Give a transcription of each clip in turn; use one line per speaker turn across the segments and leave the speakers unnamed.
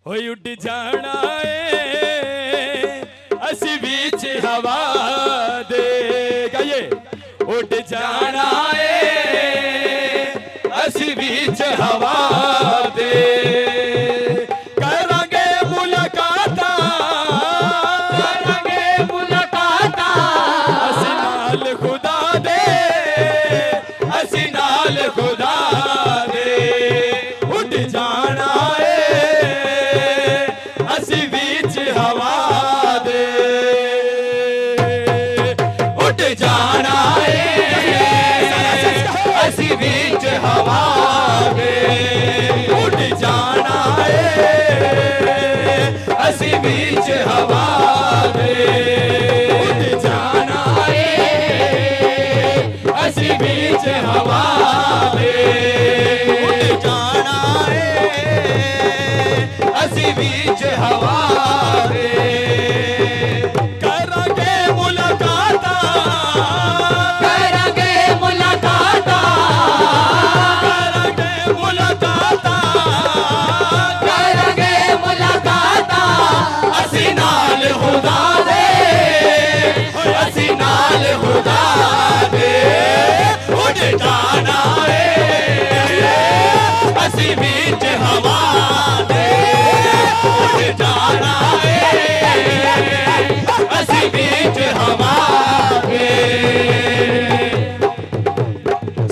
होई उड़ जाना है असी बीच हवा दे गाइए उड़ जाना है असी बीच हवा दे करांगे मुलाकाता असी नाल खुदा दे असी नाल खुदा दे उड़ जाना जाना है असी बीच हवा दे उड़ जाना है असी बीच हवा दे उड़ जाना है असी बीच हवा दे उड़ जाना है असी बीच हवा दे जाना है असी बीच हवा दे उड़ जाना है असी बीच हवा दे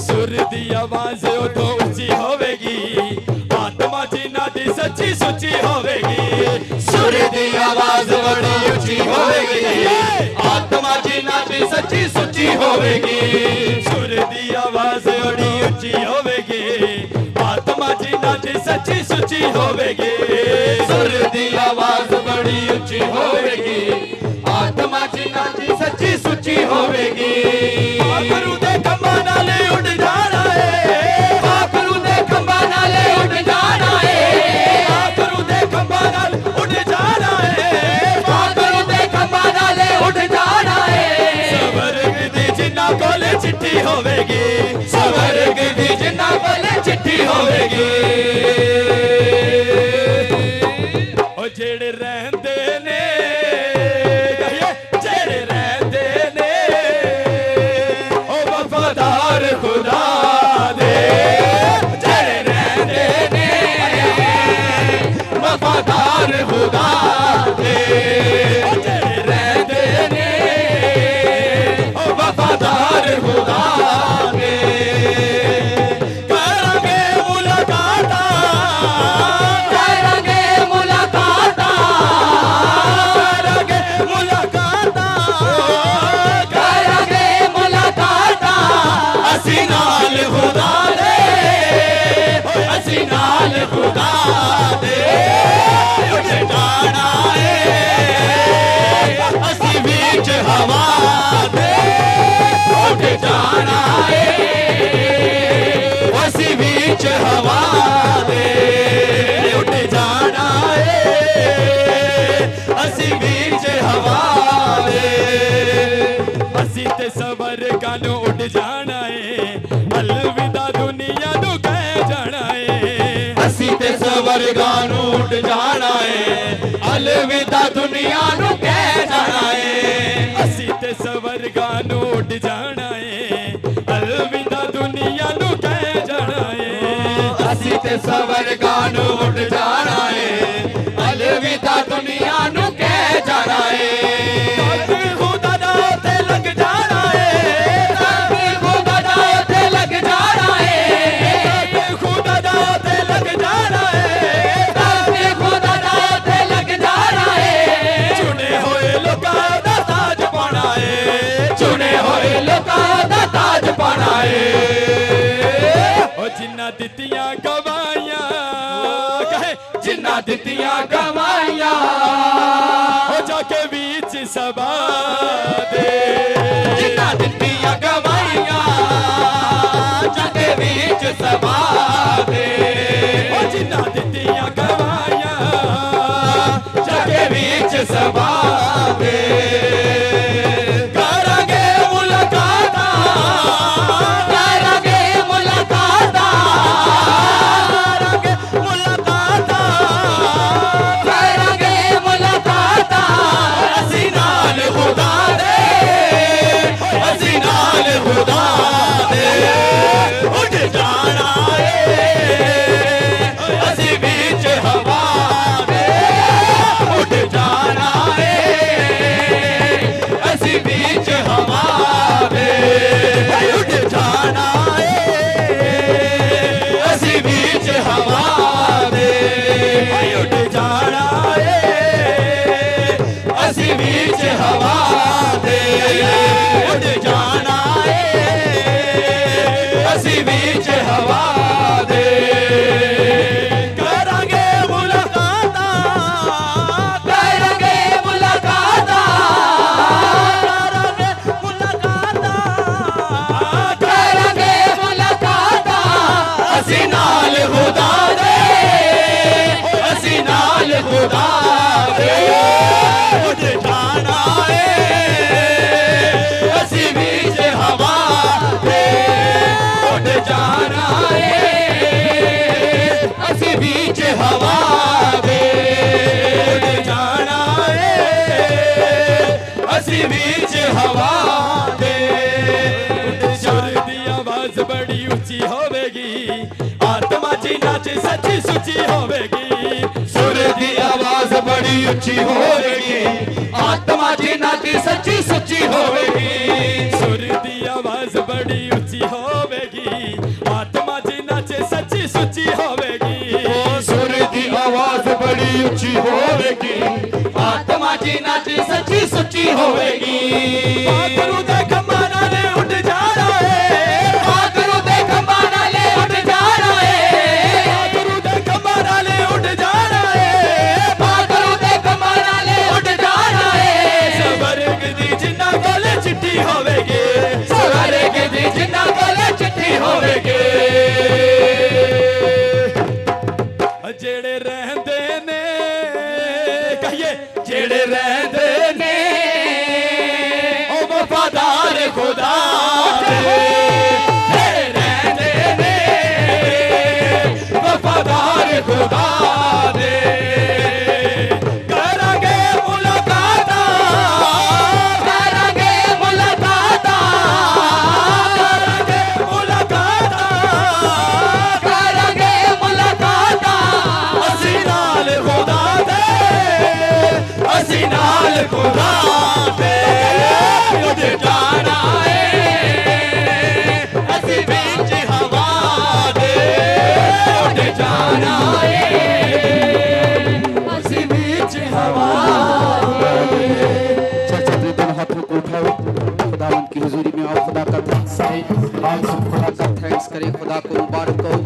सुर दी आवाज उदों उच्ची होवेगी आत्मा जिन्हां दी सच्ची सुची होवेगी सुर दी आवाज बड़ी उच्ची होवेगी आत्मा जिन्हां दी सच्ची सुची होवेगी सुर दी आवाज बड़ी उच्ची होवेगी आत्मा जिन्हां दी सच्ची सुची होवेगी सुर दी आवाज बड़ी उच्ची होवेगी आत्मा जिन्हां दी सच्ची सुची होवेगी आखरू दे खंभा नाले उड़ जाना है आखरू दे खंभा नाले उड़ जाना है आखरू दे खंभा नाल उड़ जाना है आखरू दे खंभा नाले उड़ जाना है स्वर्ग दी जिन्हां कोले चिट्ठी होवेगी स्वर्ग दी जिन्हां कोले चिट्ठी होवेगी ओ जेड़े रहंदे ने जेड़े रहंदे ने ओ वफादार खुदा दे जेड़े रहंदे ने वफादार खुदा दे जेड़े रहंदे ने ओ वफादार खुदा दे करांगे मुलाकाता करांगे मुलाकाता करांगे मुलाकाता करांगे मुलाकाता असी नाल खुदा दे असी नाल खुदा दे उड़ जाना है असी बीच हवा दे उड़ जाना है असी बीच हवा दे उड़ जाना है असी बीच हवा दे असी ते सबर कानू उड़ जाना है अलविदा दुनिया नू कह जाना है असी ते सबर कानू उड़ जाना है अलविदा दुनिया नू कह जाना है असी ते सबर कानू उड़ जाना है अलविदा दुनिया नू कह जाना है असी ते सबर कानू उड़ जाना है अलविदा दुनिया नू कह जाना है खुदा दा ते लग जाना है खुदा दा ते लग जाना है खुदा दा ते लग जाना है खुदा दा ते लग जाना है चुने होए लोकां दा ताज पाना है चुने होए लोकां दा ताज पाना है ओ जिन्ना दित्तियां गवाइयां कहे जिन्ना दित्तियां गवाइयां हो जाके बीच सभा दे जिन्ना दित्तियां गवाइयां जाके बीच सभा दे ओ जिन्ना दित्तियां गवाइयां जाके बीच सभा दे करांगे मुलाकाता करांगे मुलाकाता करांगे मुलाकाता
होवेगी।
सुर दी आवाज बड़ी उच्ची होवेगी, आत्मा जिन्हां दी सच्ची सुच्ची होवेगी।
सुर दी आवाज बड़ी ऊंची होवेगी, आत्मा जिन्हां च सच्ची सुच्ची होवेगी।
ओ सुर दी आवाज बड़ी उच्ची होवेगी, आत्मा जिन्हां दी सच्ची सुच्ची होवेगी।
पाखरू दे खंभा नाले उठ जाना है,
पाखरू दे खंभा नाले उठ जाना है,
पाखरू दे खंभा नाले उठ जाना है,
पाखरू दे खंभा नाले उठ जाना है।
स्वर्ग दी जिन्हां कोल चिट्ठी होवेगी,
स्वर्ग दी जिन्हां कोल चिट्ठी होवेगी।
जेड़े रहंदे ने कहिए
जेड़े रहंदे ने ओ वफादार खुदा दे, जेड़े रहंदे ने वफादार खुदा दे।
करांगे मुलाकातां,
करांगे मुलाकातां,
करांगे मुलाकातां,
करांगे मुलाकातां।
असीं नाल खुदा दे,
असीं नाल खुदा दे उठ जाना है, असीं बिच हवा दे उठ जाना है, असीं बिच हवा दे।
चर्चा अपने दोनों हाथों को उठाओ, खुदावंद की हुजूरी में आओ, खुदा का थैंक्स करें। आज सब खुदा का थैंक्स करें, खुदा को मुबारक कहो।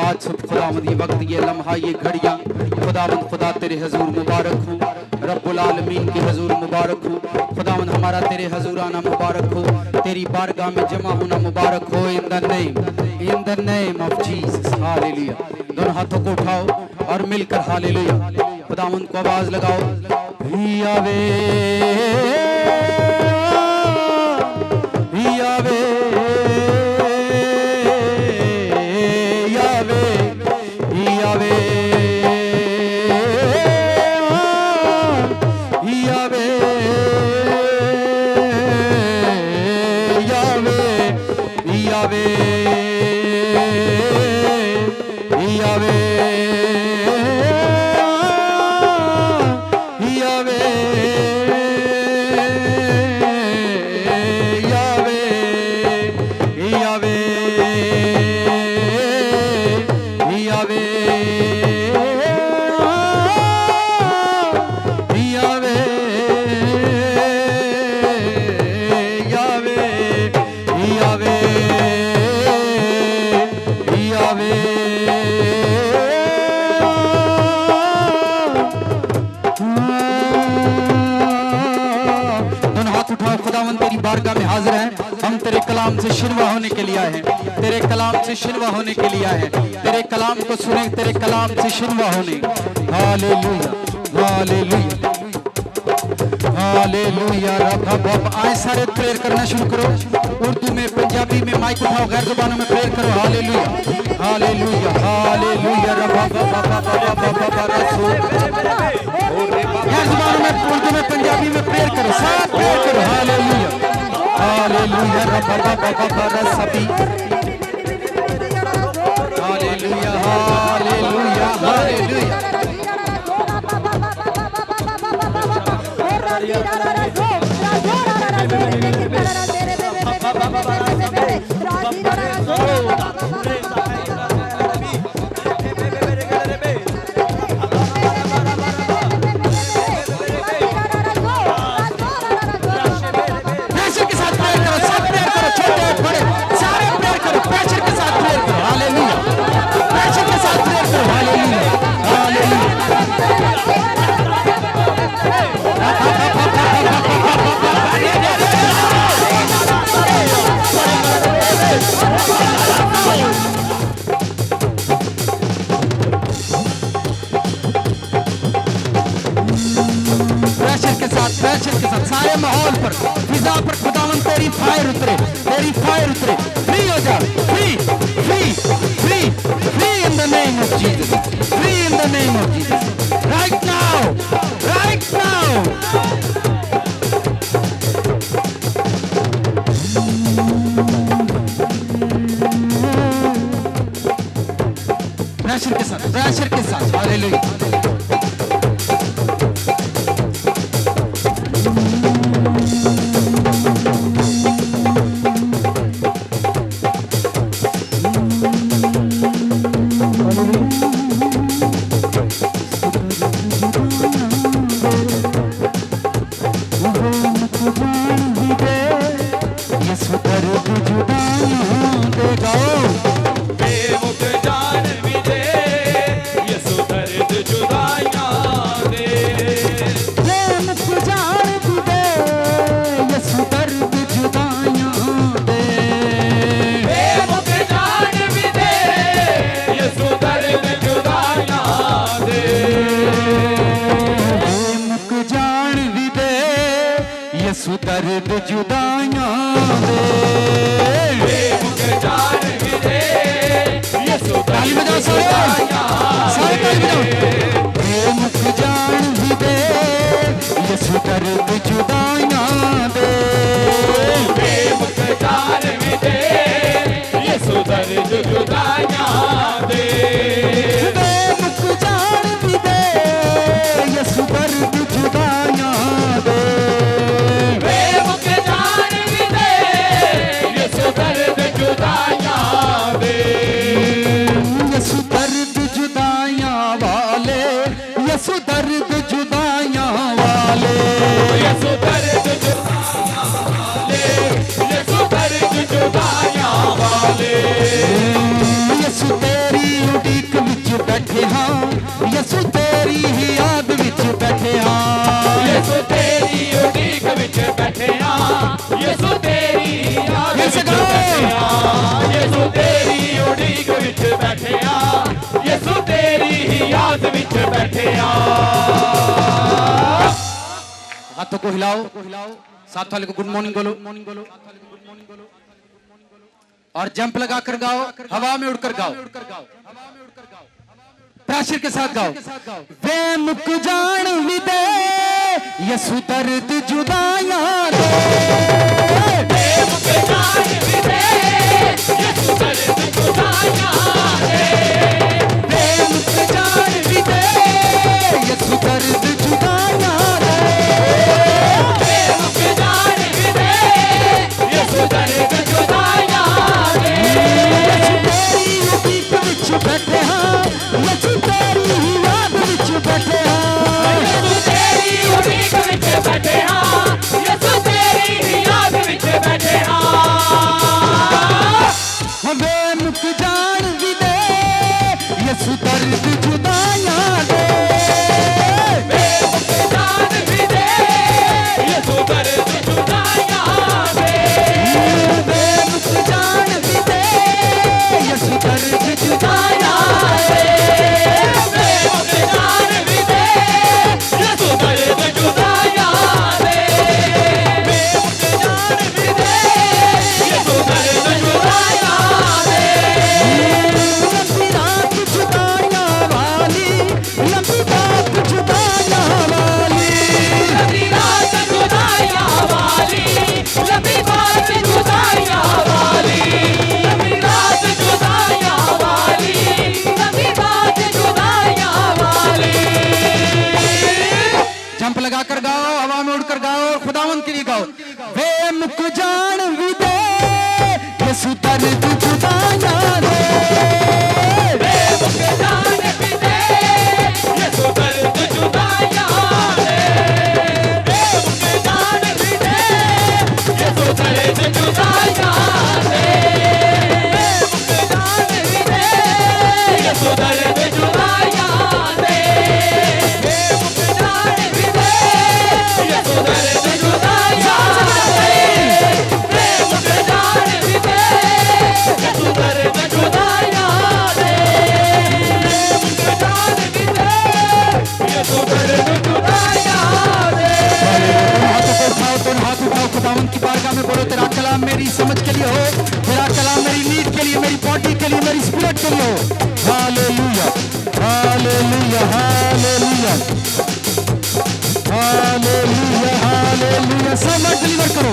आज सब खुदावंद ये वक्त, ये लम्हा, ये घड़ियां खुदावंद खुदा तेरे हजूर मुबारक हो, रब्बुल आलमीन के हजूर मुबारक हो। खुदावंद हमारा तेरे हजूर आना मुबारक हो, तेरी बारगाह में जमा होना मुबारक हो। In the name of Jesus, hallelujah. दोनों हाथों को उठाओ और मिलकर हालेलुया खुदावंद को आवाज लगाओ। यावे यावे यावे यावे यावे यावे यावे यावे बारगाह में हाजिर हैं। हम तेरे कलाम से शिनवा होने के लिए आए हैं, तेरे कलाम से शिनवा होने के लिए आए हैं। तेरे कलाम को सुने, तेरे कलाम से शिनवा होने। Hallelujah hallelujah hallelujah. रब आए सारे प्रेयर करना शुरू करो, उर्दू में, पंजाबी में माइक उठाओ, गैर जुबानों में प्रेयर करो। Hallelujah hallelujah hallelujah. गैर जुबानों में, उर्दू में, पंजाबी में प्रेयर करो, सब प्रेयर करो। हालेलुया हालेलुया सभी। Hallelujah hallelujah hallelujah. प्रेशर के साथ सारे माहौल पर, फिजा पर खुदावन तेरी फायर उतरे, तेरी फायर उतरे। फ्री हो जा, free free free free in the name of Jesus, free in the name of Jesus, right now, right now. Pressure के साथ, प्रेशर के साथ, हालेलुया। यीशु दर्द जुदाइयों देगा।
बेमुख जान भी दे, यीशु दर्द जुदाइयां दे।
बेमुख जान भी दे, यीशु दर्द जुदाइयों दे।
बेमुख जान भी दे, यीशु दर्द जुदाइयां दे।
बेमुख जान भी दे, यीशु दर्द जुदाइयां दे।
बेमुख जान भी दे, यीशु
ताली
दर्द
बजाओ सारे, सारे ताली बजाओ। बेमुख जान भी दे, यीशु दर्द जुदाइयां दे।
बेमुख जान भी दे, यीशु दर्द जुदाइयां दे।
बेमुख जान भी दे, यीशु दर्द जुदाइयां दे।
बेमुख जान भी दे, यीशु दर्द जुदाइयां दे।
यीशु दर्द जुदाइयां वाले, यीशु दर्द जुदाइयां वाले।
यीशु दर्द जुदाइयां वाले, यीशु दर्द जुदाइयां वाले।
यीशु तेरी उड़ीक विच बैठे हाँ, यीशु तेरी ही याद विच बैठे हाँ।
यीशु तेरी उड़ीक विच बैठे हाँ, यीशु तेरी याद विच बैठे हाँ। यीशु तेरी उड़ीक विच बैठे हाँ, यीशु तेरी याद विच बैठे हाँ।
हाथों को हिलाओ, साथ वाले को गुड मॉर्निंग बोलो, और जंप लगा कर गाओ, हवा में उड़कर गाओ, प्रेशर के साथ गाओ। बेमुख जान भी दे, यीशु दर्द जुदाइयां दे।
बेमुख जान भी दे, यीशु दर्द जुदाइयां दे।
बेमुख जान भी दे, यीशु दर्द जुदाइयां दे।
बेमुख जान भी दे, यीशु दर्द जुदाइयां दे।
यीशु तेरी उड़ीक विच बैठे हाँ, यीशु तेरी ही याद विच बैठे हाँ।
यीशु तेरी उड़ीक विच बैठे हाँ, यीशु तेरी याद विच बैठे हाँ।
बेमुख जान भी दे, यीशु दर्द जुदाइयां दे।
बेमुख जान भी दे, यीशु दर्द जुदाइयां दे।
बेमुख जान भी दे, यीशु दर्द जुदाइयां दे।
बेमुख जान भी दे, यीशु दर्द जुदाइयां दे। बेमुख जान भी दे, यीशु दर्द जुदाइयां दे।
लंबी रात जुदाइयां वाली, लंबी रात जुदाइयां वाली।
लंबी रात जुदाइयां वाली, लंबी रात जुदाइयां वाली। लंबी रात जुदाइयां वाली, लंबी रात जुदाइयां वाली।
जंप लगा कर गाओ, हवा में उड़कर गाओ, और खुदावंत के लिए गाओ। बेमुख जान भी दे, यीशु दर्द जुदाइयां दे।
बेमुख जान भी दे, यीशु दर्द जुदाइयां दे। बेमुख जान भी दे, यीशु दर्द जुदाइयां दे। बेमुख जान भी दे, यीशु दर्द जुदाइयां दे। बेमुख जान भी दे, यीशु दर्द जुदाइयां दे। बेमुख जान भी दे, यीशु दर्द जुदाइयां दे। बेमुख जान भी दे, यीशु दर्द जुदाइयां दे।
हाथों को उठाओ, दोनों हाथ उठाओ, खुदावंत की बारगाह में बोलो, तेरा कलाम मेरी समझ के लिए हो, तेरा कलाम मेरी नीड के लिए, मेरी बॉडी के लिए, मेरी स्पिरिट के लिए हो। Hallelujah, hallelujah, hallelujah, hallelujah, hallelujah. सब डिलीवर करो।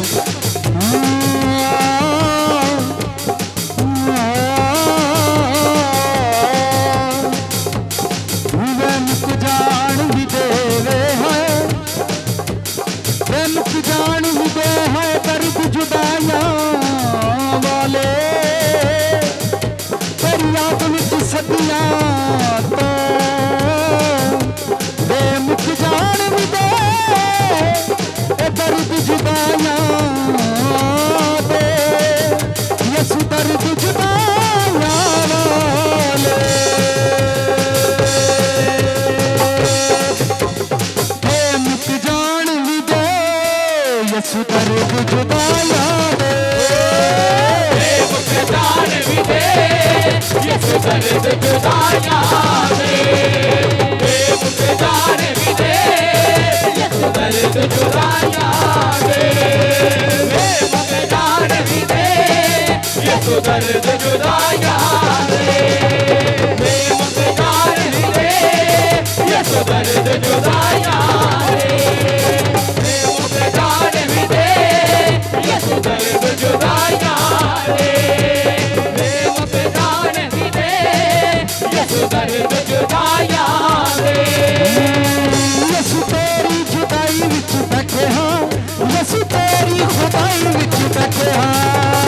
वे मुक जान भी देवे है, वे मुक जान भी दे है दर्द जुदाइयां वाले, तेरी याद विच सदियां तो वे मुक जान भी दे ए दर्द जुदाइयां दे, यसु दर्द जुदाइयां वाले। वे मुक जान भी दे यसु दर्द जुदाइयां दे,
मुख जान भी दे यसु दर्द जुदाइयां दे, मुख जान भी दे यसु दर्द जुदाइयां दे, मुख जान भी दे यसु दर्द जुदाइयां दे, मुख जान भी दे यसु दर्द जुदाइयां दे, मुख जान भी दे यसु दर्द जुदाइयां दे, मुख जान भी दे यसु दर्द जुदाइयां दे।
यसु तेरी जुदाई विच बैठे हाँ, यसु तेरी खुदाई विच बैठे हाँ,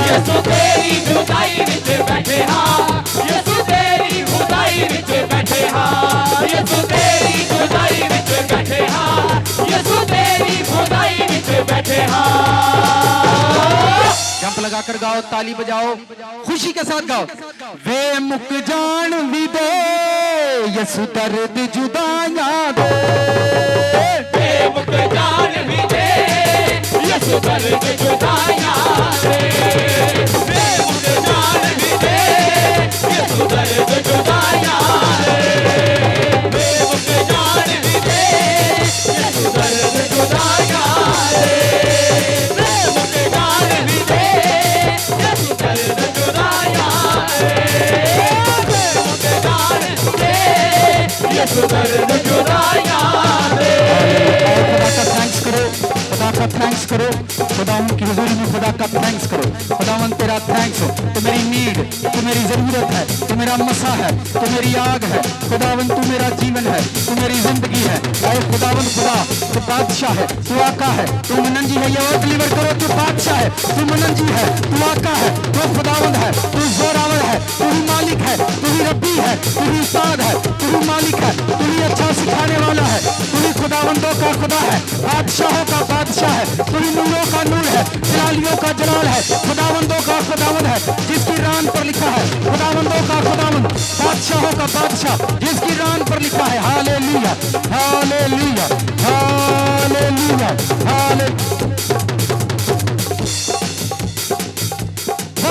यसु तेरी जुदाई विच बैठे हाँ, यसु तेरी खुदाई विच बैठे हाँ, यसु तेरी जुदाई विच बैठे हाँ, यसु तेरी खुदाई विच बैठे हाँ।
जंप लगाकर गाओ, ताली बजाओ, खुशी के साथ गाओ। वे मुक जान भी दे यसु दर्द जुदाइयां दे,
मुख जान भी दे यसु दर्द जुदाइयां दे, मुख जान भी दे यसु दर्द जुदाइयां दे, मुख जान भी दे यसु दर्द जुदाइयां दे, मुख जान भी दे यसु दर्द जुदाइयां दे, मुख जान भी दे यसु दर्द जुदाइयां दे।
खुदा का थैंक्स करो, खुदा का थैंक्स करो, खुदावन की हुजूरी में खुदा का थैंक्स करो। खुदावन तेरा थैंक्स हो, तू मेरी नीड, तू मेरी जरूरत है, तू मेरा मसा है, तू मेरी आग है, खुदावन तू मेरा जीवन है, तू मेरी जिंदगी है। और खुदावन खुदा तू बादशाह है, तू आका है, तू मनंजी है। ये और डिलीवर करो, तू बादशाह है, तू मनंजी है, तू आका है, तू खुदावंद है, तू जोरावर है, तू ही मालिक है, तू ही रब्बी है, तू ही उस्ताद है, तू ही मालिक है, तू ही अच्छा सिखाने वाला है, तू ही खुदावंदों का खुदा है, बादशाहों का बादशाह है, तू ही नूरों का नूर है, जलालियों का जलाल है, खुदावंदों का खुदावंद है, जिसकी रान पर लिखा है खुदावंदों का खुदावंद, बादशाहों का बादशाह, जिसकी रान पर लिखा है। Hallelujah, hallelujah, hallelujah, hallelujah.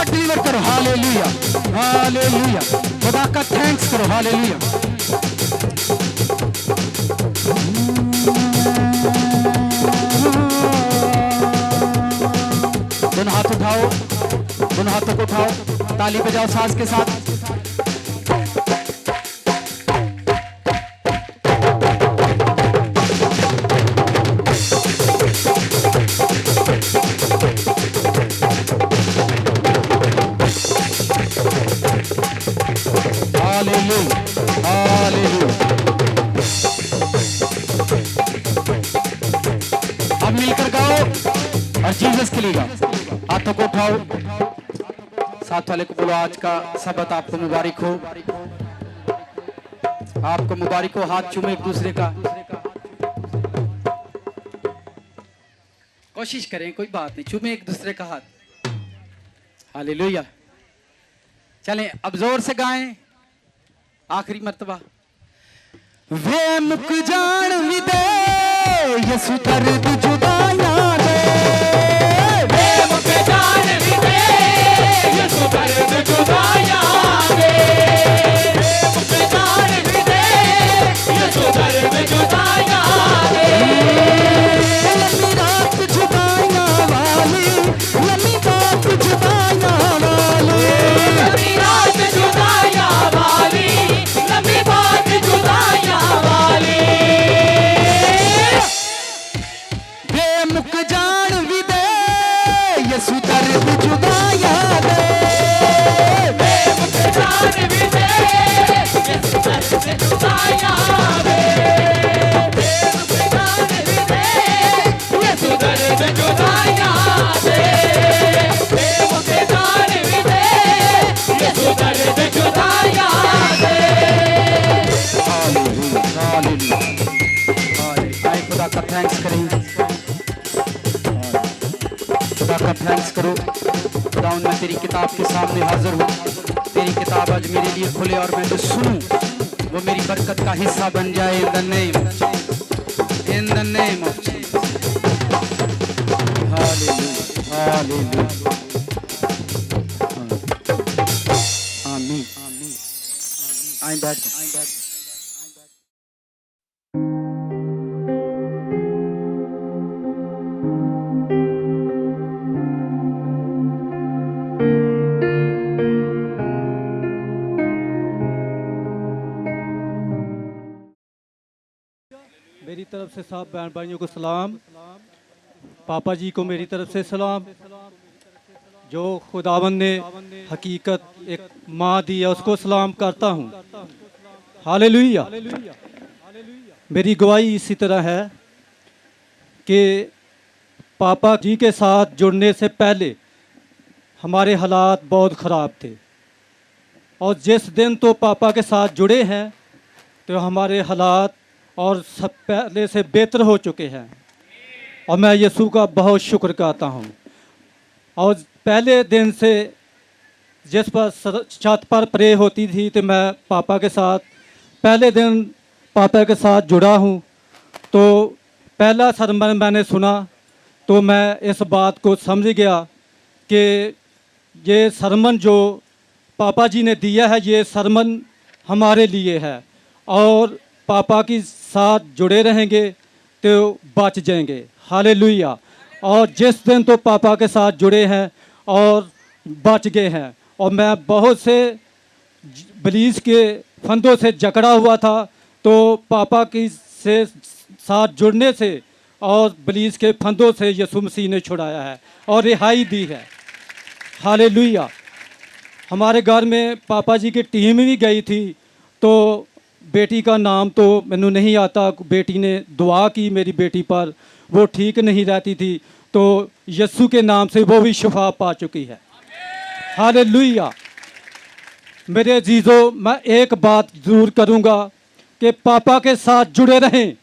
Deliver करो, हालेलुया, हालेलुया। खुदा का थैंक्स करो, हालेलुया। दोनों हाथ उठाओ, दोनों हाथों को उठाओ, ताली बजाओ साज के साथ। Hallelujah, hallelujah. अब मिलकर गाओ और जीसस के लिए गाओ। हाथों को उठाओ, साथ वाले को बोलो आज का सबत आपको मुबारक हो, आपको मुबारक हो। हाथ चूमे एक दूसरे का, कोशिश करें, कोई बात नहीं, चूमे एक दूसरे का हाथ। हालेलुया। चलें अब जोर से गाएं आखिरी मर्तबा। वे मुक जान भी दे यसु दर्द जुदाइयां दे,
वे मुख जान भी दे यसु दर्द जुदाइयां दे, मुख जान भी दे यसु दर्द जुदाइयां दे।
लंबी रात जुदाइयां वाली, लंबी रात जुदाइयां वाली,
लंबी रात जुदाइयां वाली, लंबी बात जुदाइयां वाली।
वे मुक जान भी दे यसु दर्द जुदाइयां दे,
वे मुख जान भी
करो। खुदावन मैं तेरी किताब के सामने हाजिर हूँ, तेरी किताब आज मेरे लिए खुले और मैं जो सुनूं वो मेरी बरकत का हिस्सा बन जाए। In the name of Jesus. Hallelujah hallelujah आमीन। आए बैठ जाओ।
मेरी तरफ से सब बहन भाइयों को सलाम। पापा जी को मेरी तरफ से सलाम। जो खुदावन ने हकीकत एक माँ दी है उसको सलाम करता हूँ। हालेलुया। मेरी गवाही इसी तरह है कि पापा जी के साथ जुड़ने से पहले हमारे हालात बहुत ख़राब थे, और जिस दिन तो पापा के साथ जुड़े हैं तो हमारे हालात और सब पहले से बेहतर हो चुके हैं, और मैं यीशु का बहुत शुक्र करता हूँ। और पहले दिन से जिस पर छत पर प्रे होती थी तो मैं पापा के साथ पहले दिन पापा के साथ जुड़ा हूँ। तो पहला सरमन मैंने सुना तो मैं इस बात को समझ गया कि ये सरमन जो पापा जी ने दिया है ये सरमन हमारे लिए है, और पापा के साथ जुड़े रहेंगे तो बच जाएंगे। हालेलुया। और जिस दिन तो पापा के साथ जुड़े हैं और बच गए हैं, और मैं बहुत से बलीज के फंदों से जकड़ा हुआ था, तो पापा की से साथ जुड़ने से और बलीज के फंदों से यीशु मसीह ने छुड़ाया है और रिहाई दी है। हालेलुया। हमारे घर में पापा जी की टीम भी गई थी, तो बेटी का नाम तो मैनू नहीं आता, बेटी ने दुआ की मेरी बेटी पर, वो ठीक नहीं रहती थी, तो यीशु के नाम से वो भी शिफा पा चुकी है। हालेलुया। मेरे अजीज़ों, मैं एक बात ज़रूर करूँगा कि पापा के साथ जुड़े रहें।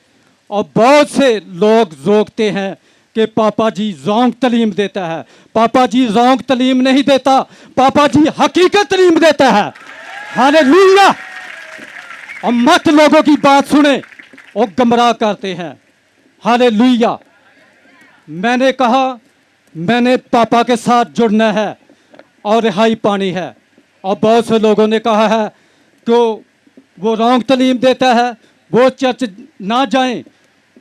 और बहुत से लोग जोकते हैं कि पापा जी रॉन्ग तालीम देता है। पापा जी रॉन्ग तालीम नहीं देता, पापा जी हकीकत तालीम देता है। हालेलुया। और मत लोगों की बात सुने और गुमराह करते हैं। हालेलुया। मैंने कहा मैंने पापा के साथ जुड़ना है और रिहाई पानी है, और बहुत से लोगों ने कहा है कि वो रॉन्ग तालीम देता है, वो चर्च ना जाएं,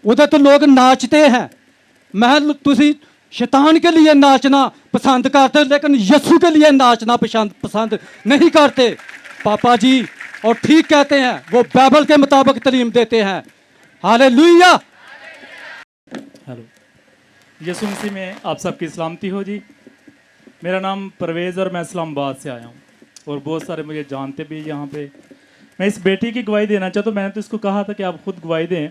उधर तो लोग नाचते हैं। मैं तुसी शैतान के लिए नाचना पसंद करते, लेकिन यीशु के लिए नाचना पसंद नहीं करते। पापा जी और ठीक कहते हैं, वो बाइबल के मुताबिक तालीम देते हैं। हालेलुया।
हेलो, यीशु मसीह में आप सबकी सलामती हो जी। मेरा नाम परवेज़ और मैं इस्लामाबाद से आया हूँ, और बहुत सारे मुझे जानते भी यहाँ पे। मैं इस बेटी की गवाही देना चाहता हूँ। मैंने तो इसको कहा था कि आप खुद गवाही दें,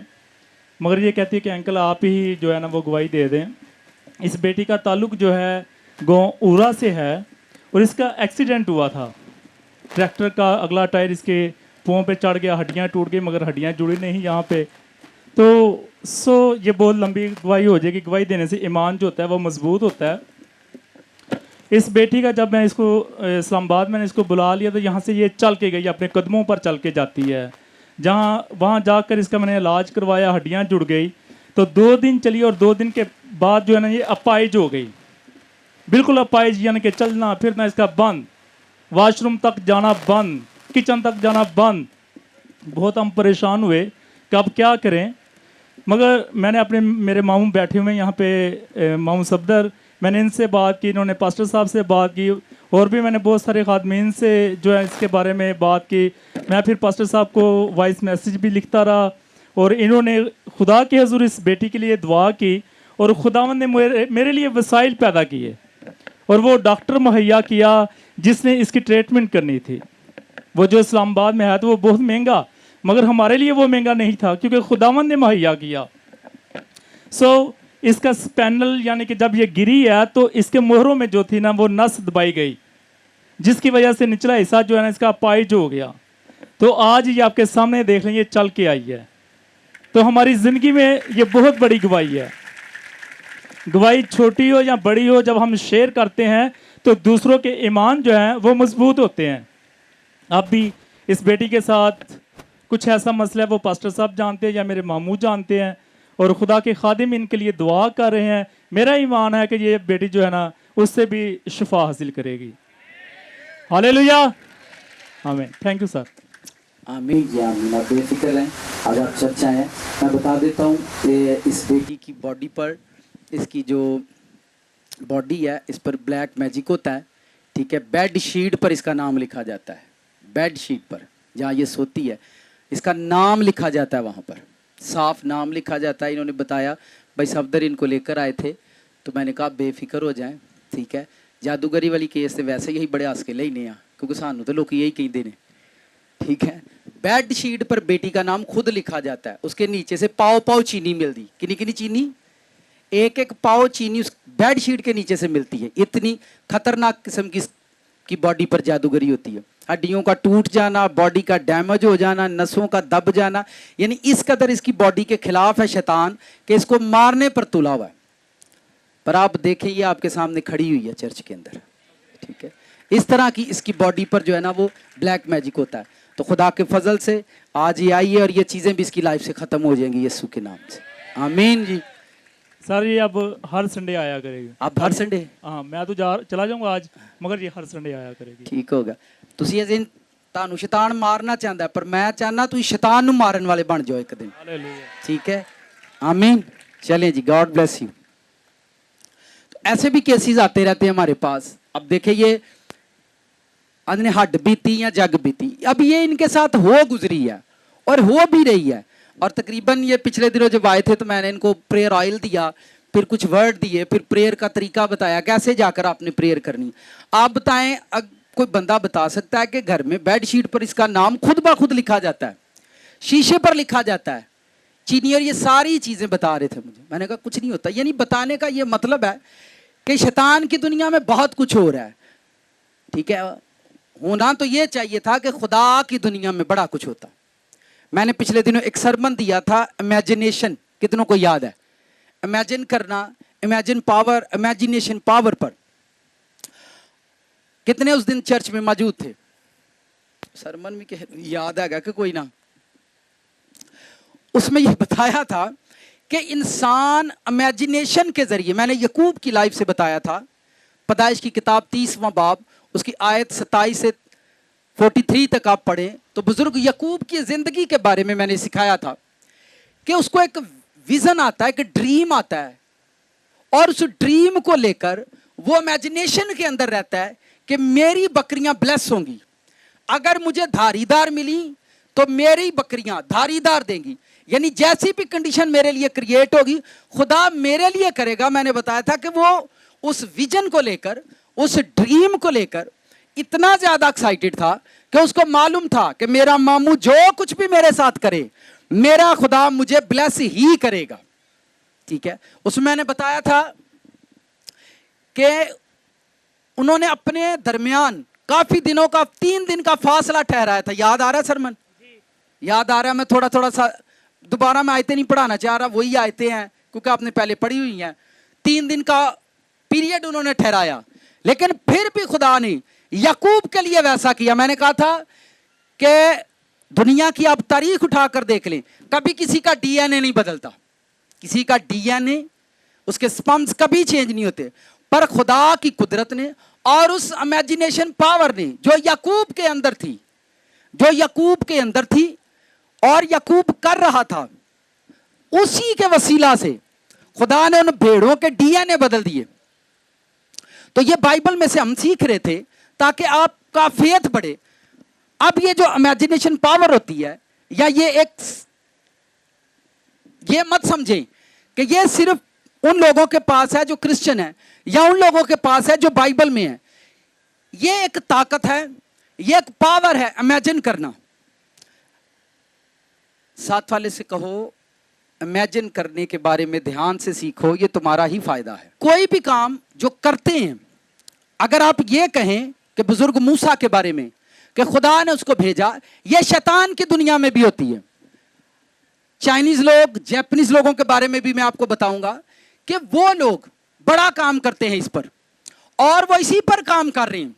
मगर ये कहती है कि अंकल आप ही जो है ना वो गवाही दे दें। इस बेटी का ताल्लुक जो है गाँव उरा से है, और इसका एक्सीडेंट हुआ था। ट्रैक्टर का अगला टायर इसके पाँव पे चढ़ गया, हड्डियाँ टूट गई, मगर हड्डियाँ जुड़ी नहीं यहाँ पे। तो ये बहुत लंबी गवाही हो जाएगी। गवाही देने से ईमान जो होता है वो मजबूत होता है। इस बेटी का जब मैं इसको इस्लामाबाद मैंने इसको बुला लिया, तो यहाँ से ये चल के गई, अपने कदमों पर चल के जाती है। वहाँ जाकर इसका मैंने इलाज करवाया, हड्डियाँ जुड़ गई। तो 2 दिन चली, और 2 दिन के बाद जो है ना ये अपाइज हो गई, बिल्कुल अपाइज, यानी कि चलना फिरना इसका बंद, वॉशरूम तक जाना बंद, किचन तक जाना बंद। बहुत हम परेशान हुए कि अब क्या करें। मगर मैंने मेरे मामू बैठे हुए यहाँ पे, मामू सफदर, मैंने इनसे बात की, इन्होंने पास्टर साहब से बात की, और भी मैंने बहुत सारे खादमीन से जो है इसके बारे में बात की। मैं फिर पास्टर साहब को वॉइस मैसेज भी लिखता रहा, और इन्होंने खुदा के हुजूर इस बेटी के लिए दुआ की, और खुदावंद ने मेरे लिए वसाइल पैदा किए, और वो डॉक्टर मुहैया किया जिसने इसकी ट्रीटमेंट करनी थी। वो जो इस्लामाबाद में है तो वो बहुत महंगा, मगर हमारे लिए वो महंगा नहीं था, क्योंकि खुदावंद ने मुहैया किया। इसका स्पैनल, यानी कि जब ये गिरी है तो इसके मोहरों में जो थी ना वो नस दबाई गई, जिसकी वजह से निचला हिस्सा जो है ना इसका अपाइज हो गया। तो आज ये आपके सामने देख लें, ये चल के आई है। तो हमारी ज़िंदगी में ये बहुत बड़ी गवाही है। गवाही छोटी हो या बड़ी हो, जब हम शेयर करते हैं तो दूसरों के ईमान जो है वो मजबूत होते हैं। अब भी इस बेटी के साथ कुछ ऐसा मसला है, वो पास्टर साहब जानते हैं या मेरे मामू जानते हैं, और खुदा के खादिम इनके लिए दुआ कर रहे हैं। मेरा ईमान है कि ये बेटी जो है ना उससे भी शिफा हासिल करेगी। हालेलुया, आमीन। Thank you sir.
आमीन जी आमीन। आप बेफिक्र हैं, आज आप चर्चा है। मैं बता देता हूँ कि इस बेटी की बॉडी पर, इसकी जो बॉडी है इस पर ब्लैक मैजिक होता है, ठीक है। बेड शीट पर इसका नाम लिखा जाता है, बेड शीट पर जहाँ ये सोती है इसका नाम लिखा जाता है, वहाँ पर साफ नाम लिखा जाता है। इन्होंने बताया, भाई सफदर इनको लेकर आए थे, तो मैंने कहा बेफिक्र हो जाएं, ठीक है। जादूगरी वाली केस से वैसे यही बड़े हंस के ले ही आ, क्योंकि सानू तो लोग यही कहते हैं, ठीक है। बेड शीट पर बेटी का नाम खुद लिखा जाता है, उसके नीचे से पाव पाव चीनी मिलती, किनी किनी चीनी, एक एक पाव चीनी उस बेड शीट के नीचे से मिलती है। इतनी खतरनाक किस्म की बॉडी पर जादूगरी होती है। हड्डियों का टूट जाना, बॉडी का डैमेज हो जाना, नसों का दब जाना, यानी इस कदर इसकी बॉडी के खिलाफ है शैतान कि इसको मारने पर तुला हुआ है। पर आप देखें, ये आपके सामने खड़ी हुई है चर्च के अंदर, ठीक है। इस तरह की इसकी बॉडी पर जो है ना वो ब्लैक मैजिक होता है। तो खुदा के फजल से आज ये आई है और ये चीज़ें भी इसकी लाइफ से ख़त्म हो जाएंगी यीशु के नाम से, आमीन जी।
सर ये अब हर संडे आया करेगी।
आप हर संडे?
हाँ, मैं तो चला जाऊंगा आज, मगर ये हर संडे आया करेगी।
ठीक होगा। ਤੁਸੀਂ ਇਸ ਦਿਨ ਤੁਹਾਨੂੰ ਸ਼ੈਤਾਨ ਮਾਰਨਾ ਚਾਹੁੰਦਾ, ਪਰ ਮੈਂ ਚਾਹਨਾ ਤੁਸੀਂ ਸ਼ੈਤਾਨ ਨੂੰ ਮਾਰਨ ਵਾਲੇ ਬਣ ਜਾਓ ਇੱਕ ਦਿਨ, ठीक है, आमीन। चलें जी, गॉड ब्लेस यू। तो ऐसे भी केसेस आते रहते हैं हमारे पास। अब देखिए, ये अन्य हड बीती या जग बीती, अब ये इनके साथ हो गुजरी है और हो भी रही है। और तकरीबन ये पिछले दिनों जब आए थे तो मैंने इनको प्रेयर ऑयल दिया, फिर कुछ वर्ड दिए, फिर प्रेयर का तरीका बताया कैसे जाकर आपने प्रेयर करनी। आप बताएं, कोई बंदा बता सकता है कि घर में बेड शीट पर इसका नाम खुद ब खुद लिखा जाता है, शीशे पर लिखा जाता है, चीनी और ये सारी चीज़ें बता रहे थे मुझे। मैंने कहा कुछ नहीं होता। यानी बताने का ये मतलब है कि शैतान की दुनिया में बहुत कुछ हो रहा है, ठीक है। होना तो ये चाहिए था कि खुदा की दुनिया में बड़ा कुछ होता। मैंने पिछले दिनों एक सरमन दिया था, इमेजिनेशन, कितनों को याद है? इमेजिन करना, इमेजिन पावर, इमेजिनेशन पावर पर। कितने उस दिन चर्च में मौजूद थे? सरमन में याद आएगा कि कोई ना? उसमें यह बताया था कि इंसान इमेजिनेशन के जरिए, मैंने यकूब की लाइफ से बताया था, पैदाइश की किताब 30वां बाब उसकी आयत 27 से 43 तक आप पढ़ें तो बुजुर्ग यकूब की जिंदगी के बारे में मैंने सिखाया था कि उसको एक विजन आता है, एक ड्रीम आता है, और उस ड्रीम को लेकर वो इमेजिनेशन के अंदर रहता है कि मेरी बकरियां ब्लेस होंगी, अगर मुझे धारीदार मिली तो मेरी बकरियां धारीदार देंगी। यानी जैसी भी कंडीशन मेरे लिए क्रिएट होगी खुदा मेरे लिए करेगा। मैंने बताया था कि वो उस विजन को लेकर, उस ड्रीम को लेकर इतना ज्यादा एक्साइटेड था कि उसको मालूम था कि मेरा मामू जो कुछ भी मेरे साथ करे, मेरा खुदा मुझे ब्लेस ही करेगा, ठीक है। उसमें मैंने बताया था कि उन्होंने अपने दरमियान काफी दिनों का 3 दिन का फासला ठहराया था। याद आ रहा है सरमन? याद आ रहा है? मैं थोड़ा थोड़ा सा दोबारा मैं आयतें नहीं पढ़ाना चाह रहा, वही आयतें हैं क्योंकि आपने पहले पढ़ी हुई हैं। 3 दिन का पीरियड उन्होंने ठहराया, लेकिन फिर भी खुदा ने याकूब के लिए वैसा किया। मैंने कहा था कि दुनिया की आप तारीख उठाकर देख लें, कभी किसी का डीएनए नहीं बदलता, किसी का डीएनए, उसके स्पर्म्स कभी चेंज नहीं होते, पर खुदा की कुदरत ने और उस इमेजिनेशन पावर ने जो याकूब के अंदर थी, जो याकूब के अंदर थी और याकूब कर रहा था, उसी के वसीला से खुदा ने उन भेड़ों के डीएनए बदल दिए। तो ये बाइबल में से हम सीख रहे थे ताकि आपका फेथ बढ़े। अब ये जो इमेजिनेशन पावर होती है, या ये मत समझें कि ये सिर्फ उन लोगों के पास है जो क्रिश्चियन है, या उन लोगों के पास है जो बाइबल में है। ये एक ताकत है, ये एक पावर है इमेजिन करना। साथ वाले से कहो, इमेजिन करने के बारे में ध्यान से सीखो, ये तुम्हारा ही फायदा है। कोई भी काम जो करते हैं, अगर आप ये कहें कि बुजुर्ग मूसा के बारे में कि खुदा ने उसको भेजा, ये शैतान की दुनिया में भी होती है। चाइनीज लोग, जापानीज लोगों के बारे में भी मैं आपको बताऊंगा कि वो लोग बड़ा काम करते हैं इस पर, और वो इसी पर काम कर रहे हैं।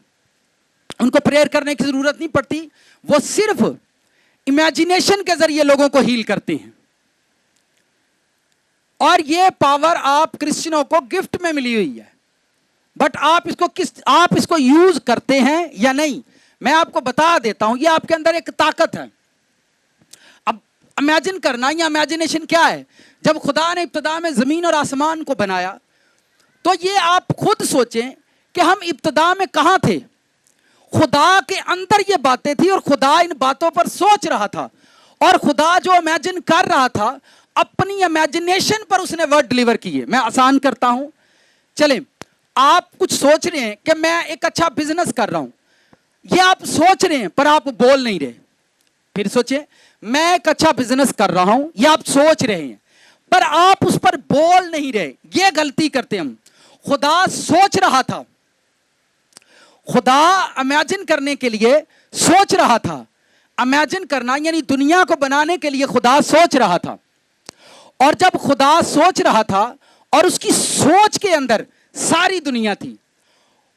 उनको प्रेयर करने की जरूरत नहीं पड़ती, वो सिर्फ इमेजिनेशन के जरिए लोगों को हील करते हैं। और ये पावर आप क्रिश्चियनों को गिफ्ट में मिली हुई है, बट आप इसको यूज करते हैं या नहीं, मैं आपको बता देता हूं। ये आपके अंदर एक ताकत है। अब इमेजिन करना या इमेजिनेशन क्या है? जब खुदा ने इब्तिदा में जमीन और आसमान को बनाया, तो ये आप खुद सोचें कि हम इब्तिदा में कहां थे। खुदा के अंदर ये बातें थी और खुदा इन बातों पर सोच रहा था, और खुदा जो इमेजिन कर रहा था अपनी इमेजिनेशन पर उसने वर्ड डिलीवर किए। मैं आसान करता हूं, चलें, आप कुछ सोच रहे हैं कि मैं एक अच्छा बिजनेस कर रहा हूं, ये आप सोच रहे हैं पर आप बोल नहीं रहे। फिर सोचें, मैं एक अच्छा बिजनेस कर रहा हूं, ये आप सोच रहे हैं पर आप उस पर बोल नहीं रहे। ये गलती करते हम। खुदा सोच रहा था, खुदा इमेजिन करने के लिए सोच रहा था। इमेजिन करना यानी दुनिया को बनाने के लिए खुदा सोच रहा था, और जब खुदा सोच रहा था और उसकी सोच के अंदर सारी दुनिया थी,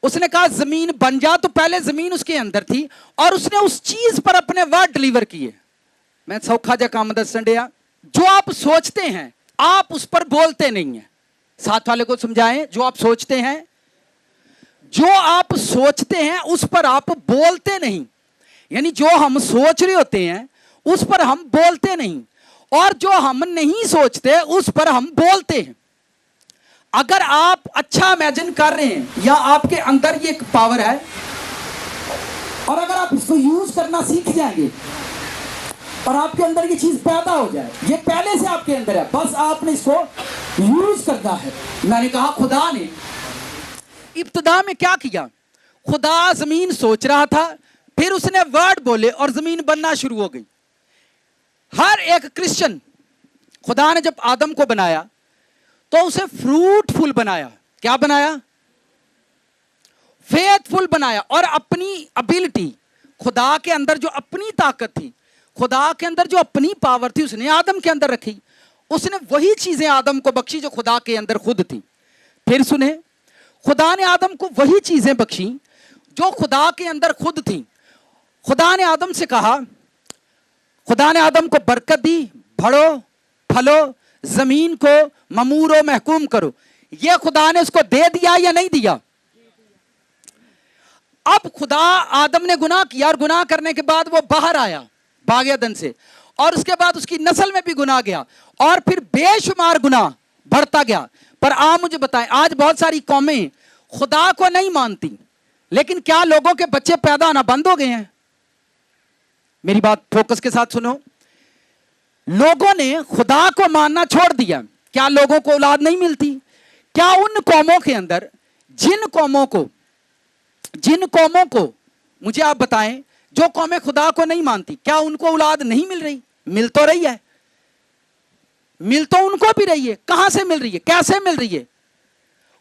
उसने कहा जमीन बन जा, तो पहले जमीन उसके अंदर थी और उसने उस चीज पर अपने वर्ड डिलीवर किए। मैं सौखा जा काम दसंडिया, जो आप सोचते हैं आप उस पर बोलते नहीं हैं। साथ वाले को समझाएं, जो आप सोचते हैं, जो आप सोचते हैं उस पर आप बोलते नहीं। यानी जो हम सोच रहे होते हैं उस पर हम बोलते नहीं, और जो हम नहीं सोचते उस पर हम बोलते हैं। अगर आप अच्छा इमेजिन कर रहे हैं या आपके अंदर ये एक पावर है, और अगर आप इसको यूज करना सीख जाएंगे और आपके अंदर ये चीज पैदा हो जाए, ये पहले से आपके अंदर है, बस आपने इसको यूज करना है। मैंने कहा खुदा ने इब्तिदा में क्या किया? खुदा जमीन सोच रहा था, फिर उसने वर्ड बोले और जमीन बनना शुरू हो गई। हर एक क्रिश्चियन, खुदा ने जब आदम को बनाया तो उसे फ्रूटफुल बनाया। क्या बनाया? फेथफुल बनाया। और अपनी एबिलिटी, खुदा के अंदर जो अपनी ताकत थी, खुदा के अंदर जो अपनी पावर थी, उसने आदम के अंदर रखी। उसने वही चीजें आदम को बख्शी जो खुदा के अंदर खुद थी। फिर सुने, खुदा ने आदम को वही चीजें बख्शी जो खुदा के अंदर खुद थी। खुदा ने आदम से कहा, खुदा ने आदम को बरकत दी, बढ़ो, फलो, जमीन को ममूरो महकूम करो। यह खुदा ने उसको दे दिया या नहीं दिया? अब खुदा, आदम ने गुनाह किया और गुनाह करने के बाद वो बाहर आया भाग अदन से, और उसके बाद उसकी नस्ल में भी गुनाह गया, और फिर बेशुमार गुनाह बढ़ता गया। पर आप मुझे बताएं, आज बहुत सारी कौमें खुदा को नहीं मानती, लेकिन क्या लोगों के बच्चे पैदा होना बंद हो गए हैं? मेरी बात फोकस के साथ सुनो। लोगों ने खुदा को मानना छोड़ दिया। क्या लोगों को औलाद नहीं मिलती? क्या उन कौमों के अंदर, जिन कौमों को मुझे आप बताएं, जो कौमें खुदा को नहीं मानती, क्या उनको औलाद नहीं मिल रही? मिल तो रही है, मिल तो उनको भी रही है। कहां से मिल रही है? कैसे मिल रही है?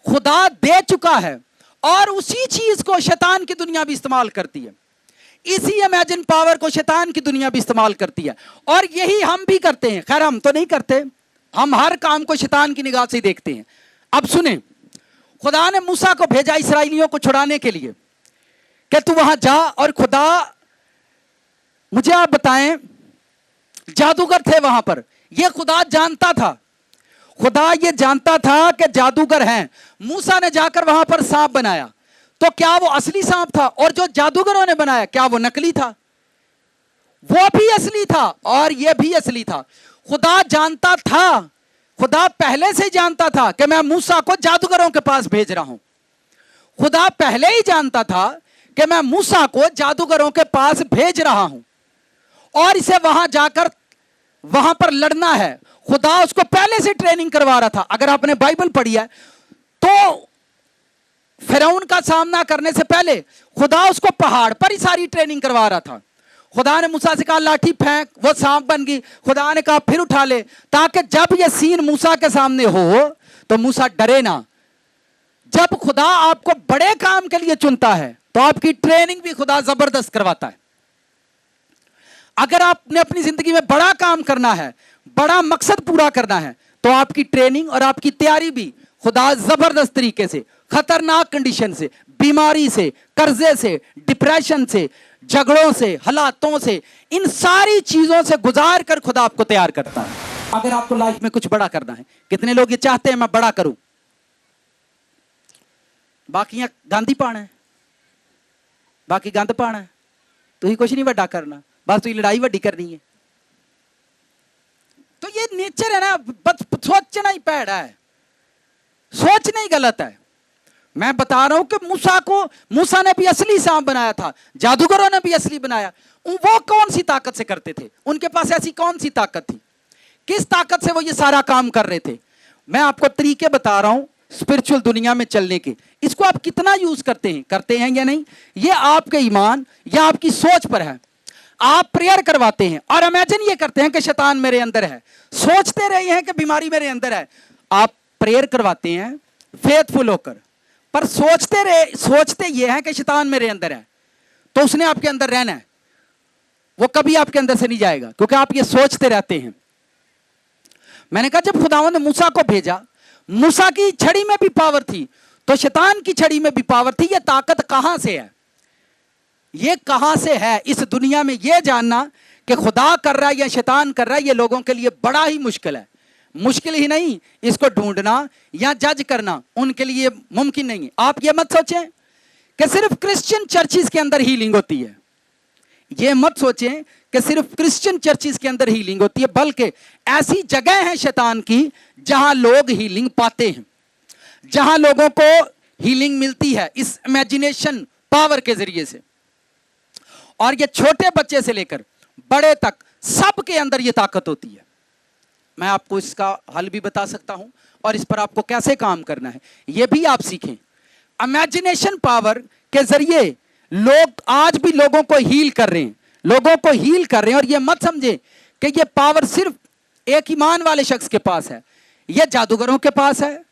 खुदा दे चुका है, और उसी चीज को शैतान की दुनिया भी इस्तेमाल करती है। इसी इमेजिन पावर को शैतान की दुनिया भी इस्तेमाल करती है, और यही हम भी करते हैं। खैर हम तो नहीं करते, हम हर काम को शैतान की निगाह से देखते हैं। अब सुने, खुदा ने मूसा को भेजा इस्राएलियों को छुड़ाने के लिए कि तू वहां जा, और खुदा, मुझे आप बताएं, जादूगर थे वहां पर। यह खुदा जानता था, खुदा ये जानता था कि जादूगर हैं। मूसा ने जाकर वहां पर सांप बनाया, तो क्या वो असली सांप था? और जो जादूगरों ने बनाया, क्या वो नकली था? वो भी असली था और ये भी असली था। खुदा जानता था, खुदा पहले से जानता था कि मैं मूसा को जादूगरों के पास भेज रहा हूं। खुदा पहले ही जानता था कि मैं मूसा को जादूगरों के पास भेज रहा हूं, और इसे वहां जाकर वहां पर लड़ना है। खुदा उसको पहले से ट्रेनिंग करवा रहा था। अगर आपने बाइबल पढ़ी है तो फिरौन का सामना करने से पहले खुदा उसको पहाड़ पर ही सारी ट्रेनिंग करवा रहा था। खुदा ने मूसा से कहा लाठी फेंक, वो सांप बन गई। खुदा ने कहा फिर उठा ले, ताकि जब ये सीन मूसा के सामने हो तो मूसा डरे ना। जब खुदा आपको बड़े काम के लिए चुनता है तो आपकी ट्रेनिंग भी खुदा जबरदस्त करवाता है। अगर आपने अपनी जिंदगी में बड़ा काम करना है, बड़ा मकसद पूरा करना है, तो आपकी ट्रेनिंग और आपकी तैयारी भी खुदा जबरदस्त तरीके से, खतरनाक कंडीशन से, बीमारी से, कर्जे से, डिप्रेशन से, झगड़ों से, हालातों से, इन सारी चीजों से गुजार कर खुदा आपको तैयार करता है। अगर आपको लाइफ में कुछ बड़ा करना है, कितने लोग ये चाहते हैं मैं बड़ा करूं, बाकी गांधी पाना है, बाकी गंद पाना है, तो ही कुछ नहीं वड्डा करना, बस तू लड़ाई वड्डी करनी है। तो ये नेचर है ना, बस सोचना ही पैड़ा है, सोचना ही गलत है। मैं बता रहा हूं कि मूसा ने भी असली सांप बनाया था, जादूगरों ने भी असली बनाया। वो कौन सी ताकत से करते थे? उनके पास ऐसी कौन सी ताकत थी? किस ताकत से वो ये सारा काम कर रहे थे? मैं आपको तरीके बता रहा हूं स्पिरिचुअल दुनिया में चलने के। इसको आप कितना यूज करते हैं या नहीं, ये आपके ईमान या आपकी सोच पर है। आप प्रेयर करवाते हैं और इमेजिन ये करते हैं कि शैतान मेरे अंदर है, सोचते रहे हैं कि बीमारी मेरे अंदर है। आप प्रेयर करवाते हैं फेथफुल होकर, पर सोचते ये हैं कि शैतान मेरे अंदर है, तो उसने आपके अंदर रहना है, वो कभी आपके अंदर से नहीं जाएगा, क्योंकि आप ये सोचते रहते हैं। मैंने कहा जब खुदावंद ने मूसा को भेजा, मूसा की छड़ी में भी पावर थी, तो शैतान की छड़ी में भी पावर थी। ये ताकत कहां से है, ये कहां से है इस दुनिया में, ये जानना कि खुदा कर रहा है या शैतान कर रहा है, ये लोगों के लिए बड़ा ही मुश्किल है। मुश्किल ही नहीं, इसको ढूंढना या जज करना उनके लिए मुमकिन नहीं है। आप ये मत सोचें कि सिर्फ क्रिश्चियन चर्चिज के अंदर हीलिंग होती है, ये मत सोचें कि सिर्फ क्रिश्चियन चर्चिज के अंदर हीलिंग होती है, बल्कि ऐसी जगह है शैतान की जहां लोग हीलिंग पाते हैं, जहां लोगों को हीलिंग मिलती है इस इमेजिनेशन पावर के जरिए से। और ये छोटे बच्चे से लेकर बड़े तक सबके अंदर ये ताकत होती है। मैं आपको इसका हल भी बता सकता हूं और इस पर आपको कैसे काम करना है ये भी आप सीखें। इमेजिनेशन पावर के जरिए लोग आज भी लोगों को हील कर रहे हैं, लोगों को हील कर रहे हैं। और ये मत समझे कि ये पावर सिर्फ एक ईमान वाले शख्स के पास है, ये जादूगरों के पास है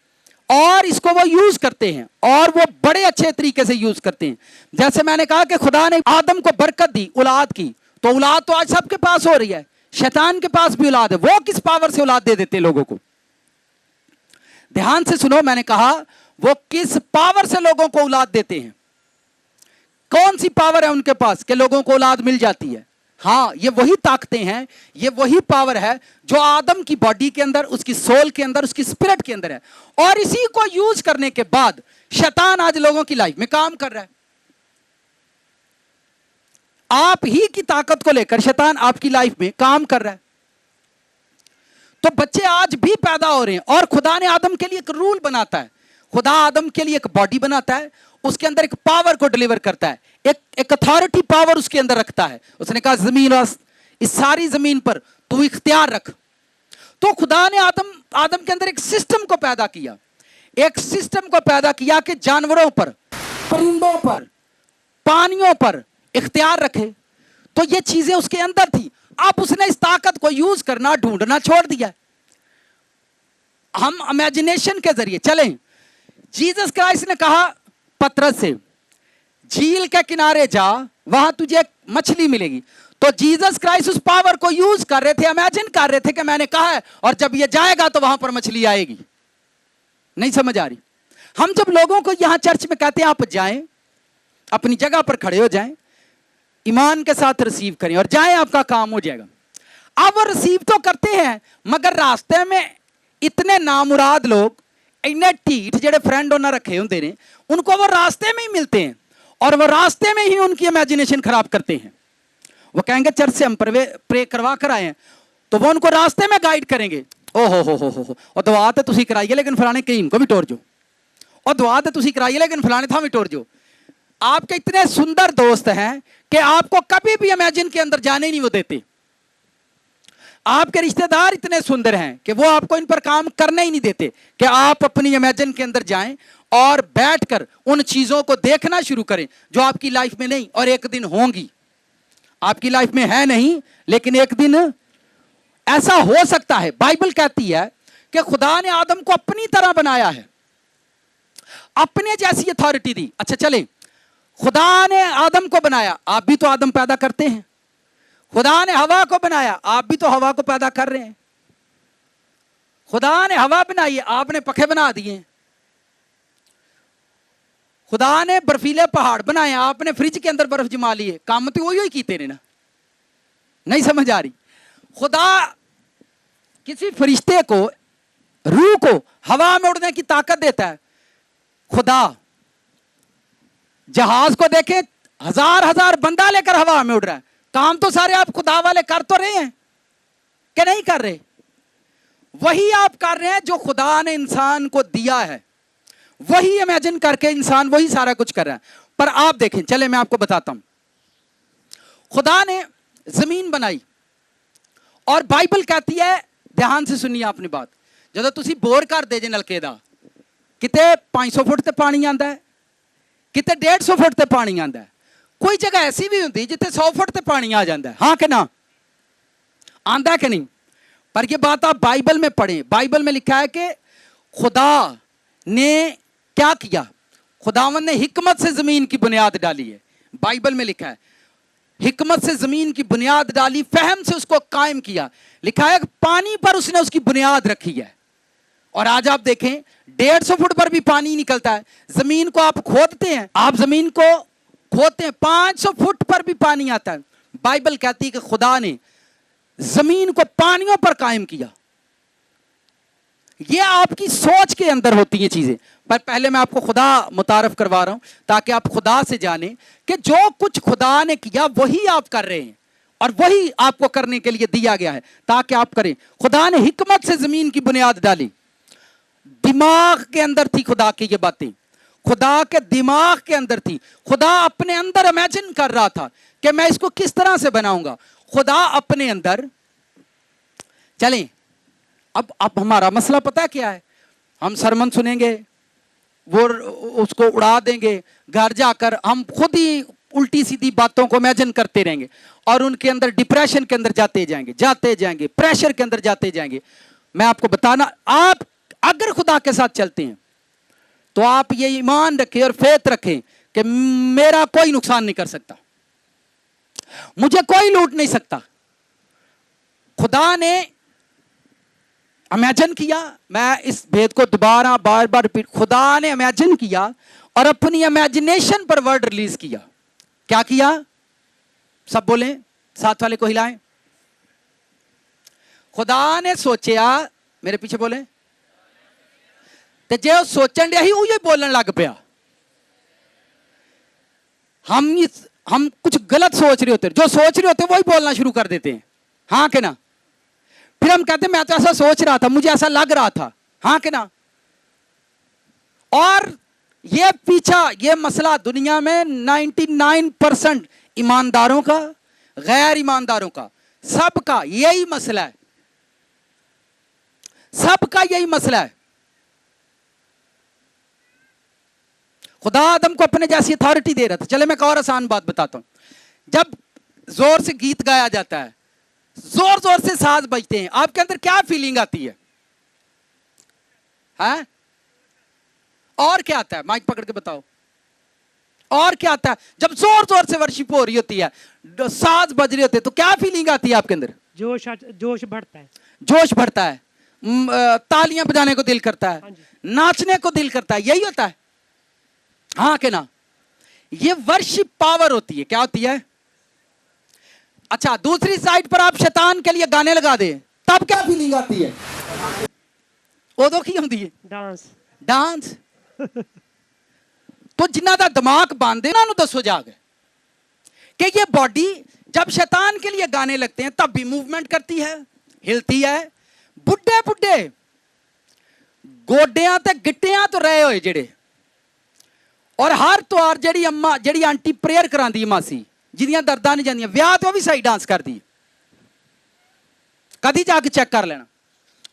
और इसको वो यूज करते हैं और वो बड़े अच्छे तरीके से यूज करते हैं। जैसे मैंने कहा कि खुदा ने आदम को बरकत दी औलाद की, तो औलाद तो आज सबके पास हो रही है, शैतान के पास भी औलाद है। वो किस पावर से औलाद दे देते लोगों को? ध्यान से सुनो, मैंने कहा वो किस पावर से लोगों को औलाद देते हैं। कौन सी पावर है उनके पास कि लोगों को औलाद मिल जाती है? हाँ, ये वही ताकतें हैं, ये वही पावर है जो आदम की बॉडी के अंदर, उसकी सोल के अंदर, उसकी स्पिरिट के अंदर है। और इसी को यूज करने के बाद शैतान आज लोगों की लाइफ में काम कर रहा है। आप ही की ताकत को लेकर शैतान आपकी लाइफ में काम कर रहा है। तो बच्चे आज भी पैदा हो रहे हैं और खुदा ने आदम के लिए एक रूल बनाता है, खुदा आदम के लिए एक बॉडी बनाता है, उसके अंदर एक पावर को डिलीवर करता है, एक अथॉरिटी पावर उसके अंदर रखता है। उसने कहा जमीन और इस सारी जमीन पर तू इख्तियार रख। तो खुदा ने आदम के अंदर एक सिस्टम को पैदा किया, एक सिस्टम को पैदा किया कि जानवरों पर, परिंदों पर, पानियों पर इख्तियार रखे। तो ये चीजें उसके अंदर थी। अब उसने इस ताकत को यूज करना, ढूंढना छोड़ दिया। हम इमेजिनेशन के जरिए चलें। जीसस क्राइस्ट ने कहा पतरस से, झील के किनारे जा, वहां तुझे एक मछली मिलेगी। तो जीसस क्राइस्ट उस पावर को यूज कर रहे थे, इमेजिन कर रहे थे कि मैंने कहा है और जब ये जाएगा तो वहां पर मछली आएगी। नहीं समझ आ रही? हम जब लोगों को यहां चर्च में कहते हैं आप जाएं, अपनी जगह पर खड़े हो जाएं, ईमान के साथ रिसीव करें और जाएं, आपका काम हो जाएगा। अब वो रिसीव तो करते हैं, मगर रास्ते में इतने नामुराद लोग, इन्ने ढीठ जेडे फ्रेंड उन्हें रखे होंगे ने, उनको वो रास्ते में ही मिलते हैं और वो रास्ते में ही उनकी इमेजिनेशन खराब करते हैं। वो कहेंगे चर्च से हम प्रे करवा कर आए हैं, तो वो उनको रास्ते में गाइड करेंगे। ओ हो और दुआ तो तुसी कराइए लेकिन फलाने कहीं को भी टोर जो, और दुआ तो तुसी कराइए लेकिन फलाने था भी टोर जो। आपके इतने सुंदर दोस्त हैं कि आपको कभी भी इमेजिन के अंदर जाने ही नहीं वो देते। आपके रिश्तेदार इतने सुंदर हैं कि वो आपको इन पर काम करने ही नहीं देते कि आप अपनी इमेजिन के अंदर जाएं और बैठकर उन चीजों को देखना शुरू करें जो आपकी लाइफ में नहीं और एक दिन होंगी। आपकी लाइफ में है नहीं, लेकिन एक दिन ऐसा हो सकता है। बाइबल कहती है कि खुदा ने आदम को अपनी तरह बनाया है, अपने जैसी अथॉरिटी दी। अच्छा चले, खुदा ने आदम को बनाया, आप भी तो आदम पैदा करते हैं। खुदा ने हवा को बनाया, आप भी तो हवा को पैदा कर रहे हैं। खुदा ने हवा बनाई, आपने पखे बना दिए। खुदा ने बर्फीले पहाड़ बनाए, आपने फ्रिज के अंदर बर्फ जमा ली है, काम तो वही कीते ने ना। नहीं समझ आ रही? खुदा किसी फरिश्ते को, रूह को हवा में उड़ने की ताकत देता है। खुदा जहाज को देखे, हजार हजार बंदा लेकर हवा में उड़ रहा है, काम तो सारे आप खुदा वाले कर तो रहे हैं कि नहीं कर रहे? वही आप कर रहे हैं जो खुदा ने इंसान को दिया है, वही इमेजिन करके इंसान वही सारा कुछ कर रहा है। पर आप देखें, चले मैं आपको बताता हूं, खुदा ने जमीन बनाई और बाइबल कहती है, ध्यान से सुनिए आपने बात, ਜਦੋਂ ਤੁਸੀਂ ਬੋਰ ਕਰਦੇ ਜੇ ਨਲਕੇ ਦਾ, ਕਿਤੇ 500 ਫੁੱਟ ਤੇ ਪਾਣੀ ਆਂਦਾ ਹੈ, ਕਿਤੇ 150 ਫੁੱਟ ਤੇ ਪਾਣੀ ਆਂਦਾ ਹੈ, कोई जगह ऐसी भी होती जिथे 100 फुट ते पानी आ जाता है, हाँ कि ना? आंदा कि नहीं? पर ये बात आप बाइबल में पढ़ें, बाइबल में लिखा है कि खुदा ने क्या किया, खुदावन ने हिकमत से जमीन की बुनियाद डाली है। बाइबल में लिखा है हिकमत से जमीन की बुनियाद डाली, फहम से उसको कायम किया। लिखा है पानी पर उसने उसकी बुनियाद रखी है। और आज आप देखें 150 फुट पर भी पानी निकलता है। जमीन को आप खोदते हैं, आप जमीन को खोदते हैं, 500 फुट पर भी पानी आता है। बाइबल कहती है कि खुदा ने जमीन को पानियों पर कायम किया। ये आपकी सोच के अंदर होती है चीजें। पर पहले मैं आपको खुदा मुतारफ करवा रहा हूं ताकि आप खुदा से जानें कि जो कुछ खुदा ने किया वही आप कर रहे हैं और वही आपको करने के लिए दिया गया है ताकि आप करें। खुदा ने हिकमत से जमीन की बुनियाद डाली। दिमाग के अंदर थी खुदा की ये बातें, खुदा के दिमाग के अंदर थी। खुदा अपने अंदर इमेजिन कर रहा था कि मैं इसको किस तरह से बनाऊंगा। खुदा अपने अंदर, चलें अब हमारा मसला पता है क्या है? हम सरमन सुनेंगे, वो उसको उड़ा देंगे, घर जाकर हम खुद ही उल्टी सीधी बातों को इमेजिन करते रहेंगे और उनके अंदर डिप्रेशन के अंदर जाते जाएंगे, प्रेशर के अंदर जाते जाएंगे। मैं आपको बताना, आप अगर खुदा के साथ चलते हैं तो आप ये ईमान रखें और फेथ रखें कि मेरा कोई नुकसान नहीं कर सकता, मुझे कोई लूट नहीं सकता। खुदा ने इमेजिन किया, मैं इस भेद को दोबारा बार बार रिपीट, खुदा ने इमेजिन किया और अपनी इमेजिनेशन पर वर्ड रिलीज किया। क्या किया? सब बोलें, साथ वाले को हिलाएं। खुदा ने सोचा, मेरे पीछे बोले, तो जे सोचन दिया ही उही बोलन लग पिया। हम कुछ गलत सोच रहे होते, जो सोच रहे होते वही बोलना शुरू कर देते हैं, हाँ कि ना? फिर हम कहते हैं मैं तो ऐसा सोच रहा था, मुझे ऐसा लग रहा था, हाँ कि ना? और ये पीछा, ये मसला दुनिया में 99% ईमानदारों का, गैर ईमानदारों का, सबका यही मसला है, सबका यही मसला है। खुदा आदम को अपने जैसी अथॉरिटी दे रहा था। चले मैं एक और आसान बात बताता हूं। जब जोर से गीत गाया जाता है, जोर जोर से साज बजते हैं, आपके अंदर क्या फीलिंग आती है? हाँ? और क्या आता है? माइक पकड़ के बताओ, और क्या आता है? जब जोर जोर से वर्शिप हो रही होती है, साज बज रहे होते हैं, तो क्या फीलिंग आती है आपके अंदर?
जोश बढ़ता है,
जोश बढ़ता है, तालियां बजाने को दिल करता है, नाचने को दिल करता है, यही होता है, हाँ कि ना? ये वर्शिप पावर होती है। क्या होती है? अच्छा, दूसरी साइड पर आप शैतान के लिए गाने लगा दे, तब क्या फीलिंग आती है? उदों की होती है? डांस। तो जिन्ना दा दिमाग बंद है उन्होंने दसो जाके कि ये बॉडी जब शैतान के लिए गाने लगते हैं तब भी मूवमेंट करती है, हिलती है। बुढ़े बुढ़े गोडियां ते गिट्टियां तो रहे होए जेड़े, और हर त्योहार जेड़ी अम्मा, जेड़ी आंटी प्रेयर करांदी मासी, जिदियां दर्दां नहीं जांदियां, ब्याह तो भी सही डांस करती, कभी जाके चेक कर लेना।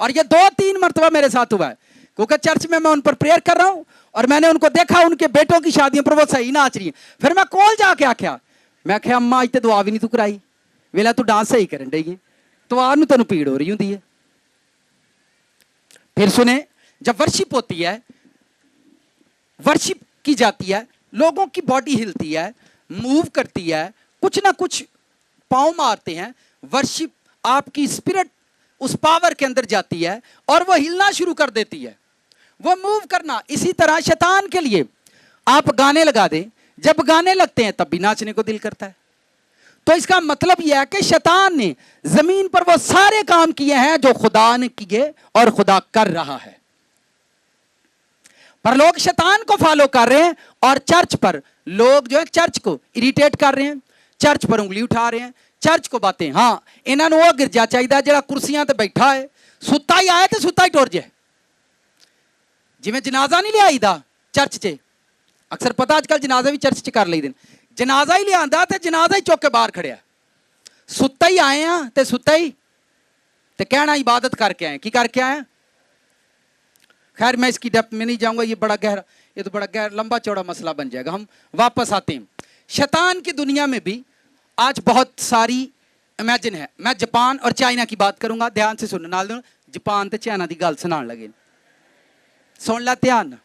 और ये 2-3 मरतबा मेरे साथ हुआ है, क्योंकि चर्च में मैं उन पर प्रेयर कर रहा हूं और मैंने उनको देखा, उनके बेटों की शादियों पर वो सही नाच रही है। फिर मैं कॉल जाके आख्या, मैं आख्या अम्मा अज तो दुआ भी नहीं तू कराई, वेला तू डांस सही करन डई है, तो आनू तेनू पीड़ हो रही होंदी है। फिर सुने, जब वर्शिप होती है, वर्शिप की जाती है, लोगों की बॉडी हिलती है, मूव करती है, कुछ ना कुछ पांव मारते हैं, वर्शिप आपकी स्पिरिट उस पावर के अंदर जाती है और वो हिलना शुरू कर देती है, वो मूव करना। इसी तरह शैतान के लिए आप गाने लगा दें, जब गाने लगते हैं तब भी नाचने को दिल करता है। तो इसका मतलब यह है कि शैतान ने जमीन पर वो सारे काम किए हैं जो खुदा ने किए और खुदा कर रहा है, पर लोग शैतान को फॉलो कर रहे हैं और चर्च पर लोग जो है चर्च को इरिटेट कर रहे हैं, चर्च पर उंगली उठा रहे हैं, चर्च को बातें। हाँ, इन्होंने वो गिरजा चाहिए जरा कुर्सियां ते बैठा है, सुता ही आए तो सुता ही टुर जाए। जिवें जनाजा नहीं लिया दा चर्च च, अक्सर पता अजकल जनाजा भी चर्च च कर लईदे, जनाजा ही लिया तो जनाजा ही चुक के बाहर खड़िया, सुता ही आए हैं तो सुता ही तो कहना इबादत करके आए, की करके आए। खैर मैं इसकी डेप्थ में नहीं जाऊंगा, ये बड़ा गहरा, ये तो बड़ा गहरा लंबा चौड़ा मसला बन जाएगा। हम वापस आते हैं। शैतान की दुनिया में भी आज बहुत सारी इमेजिन है। मैं जापान और चाइना की बात करूंगा, ध्यान से सुनना। नाल जापान ते चाइना की गल सुनान लगे, सुन ला ध्यान।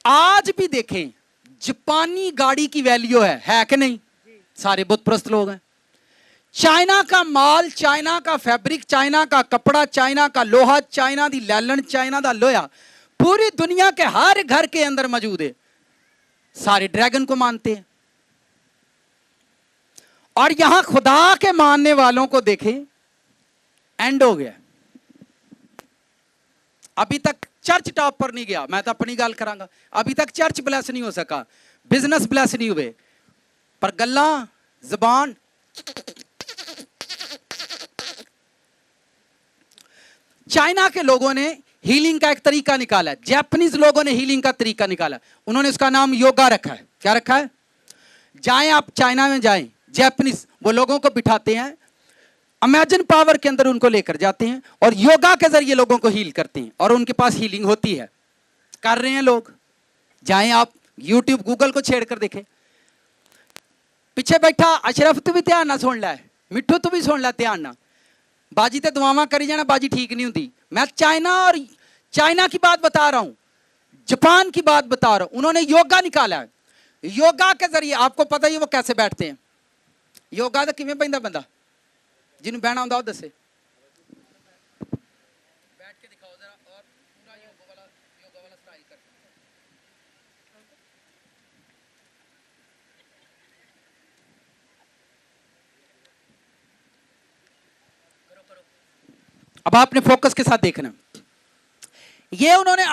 आज भी देखें जापानी गाड़ी की वैल्यू है कि नहीं? सारे बुतप्रस्त लोग हैं। चाइना का माल, चाइना का फैब्रिक, चाइना का कपड़ा, चाइना का लोहा, चाइना दी लैलन, चाइना दा लोहा पूरी दुनिया के हर घर के अंदर मौजूद है। सारे ड्रैगन को मानते हैं और यहां खुदा के मानने वालों को देखें, एंड हो गया। अभी तक चर्च टॉप पर नहीं गया, मैं तो अपनी गल करांगा। अभी तक चर्च ब्लेस नहीं हो सका, बिजनेस ब्लेस नहीं हुए, पर गल्ला जबान चाइना के लोगों ने हीलिंग का एक तरीका निकाला है, जापानीज लोगों ने हीलिंग का तरीका निकाला, उन्होंने उसका नाम योगा रखा है। क्या रखा है? जाएं आप चाइना में जाएं, जापानीज वो लोगों को बिठाते हैं, इमेजिन पावर के अंदर उनको लेकर जाते हैं और योगा के जरिए लोगों को हील करते हैं और उनके पास हीलिंग होती है। कर रहे हैं लोग, जाएं आप यूट्यूब गूगल को छेड़ कर देखें। पीछे बैठा अशरफ तू भी ध्यान ना सुन ला, मिठू तू भी सुन ला ध्यान ना। बाजी ते दुआवां करी जाना, बाजी ठीक नहीं होती। मैं चाइना की बात बता रहा हूं, जापान की बात बता रहा हूं। उन्होंने योगा निकाला है, योगा के जरिए आपको पता ही वो कैसे बैठते हैं। योगा तो किवें पैंदा बंदा, जिन्होंने बहना होंदा दसे बैठ के दिखाओ जरा, और पूरा योगा वाला स्टाइल कर। अब आपने फोकस के साथ देखना, ये उन्होंने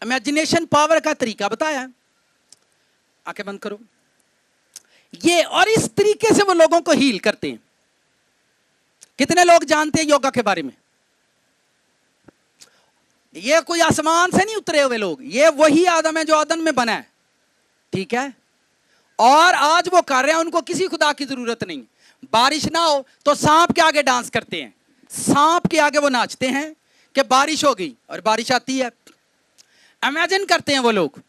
इमेजिनेशन पावर का तरीका बताया। आंखें बंद करो ये, और इस तरीके से वो लोगों को हील करते हैं। कितने लोग जानते हैं योगा के बारे में? ये कोई आसमान से नहीं उतरे हुए लोग, ये वही आदम है जो आदम में बना है, ठीक है? और आज वो कर रहे हैं, उनको किसी खुदा की जरूरत नहीं। बारिश ना हो तो सांप के आगे डांस करते हैं, सांप के आगे वो नाचते हैं कि बारिश हो गई, और बारिश आती है। इमेजिन करते हैं वो लोग।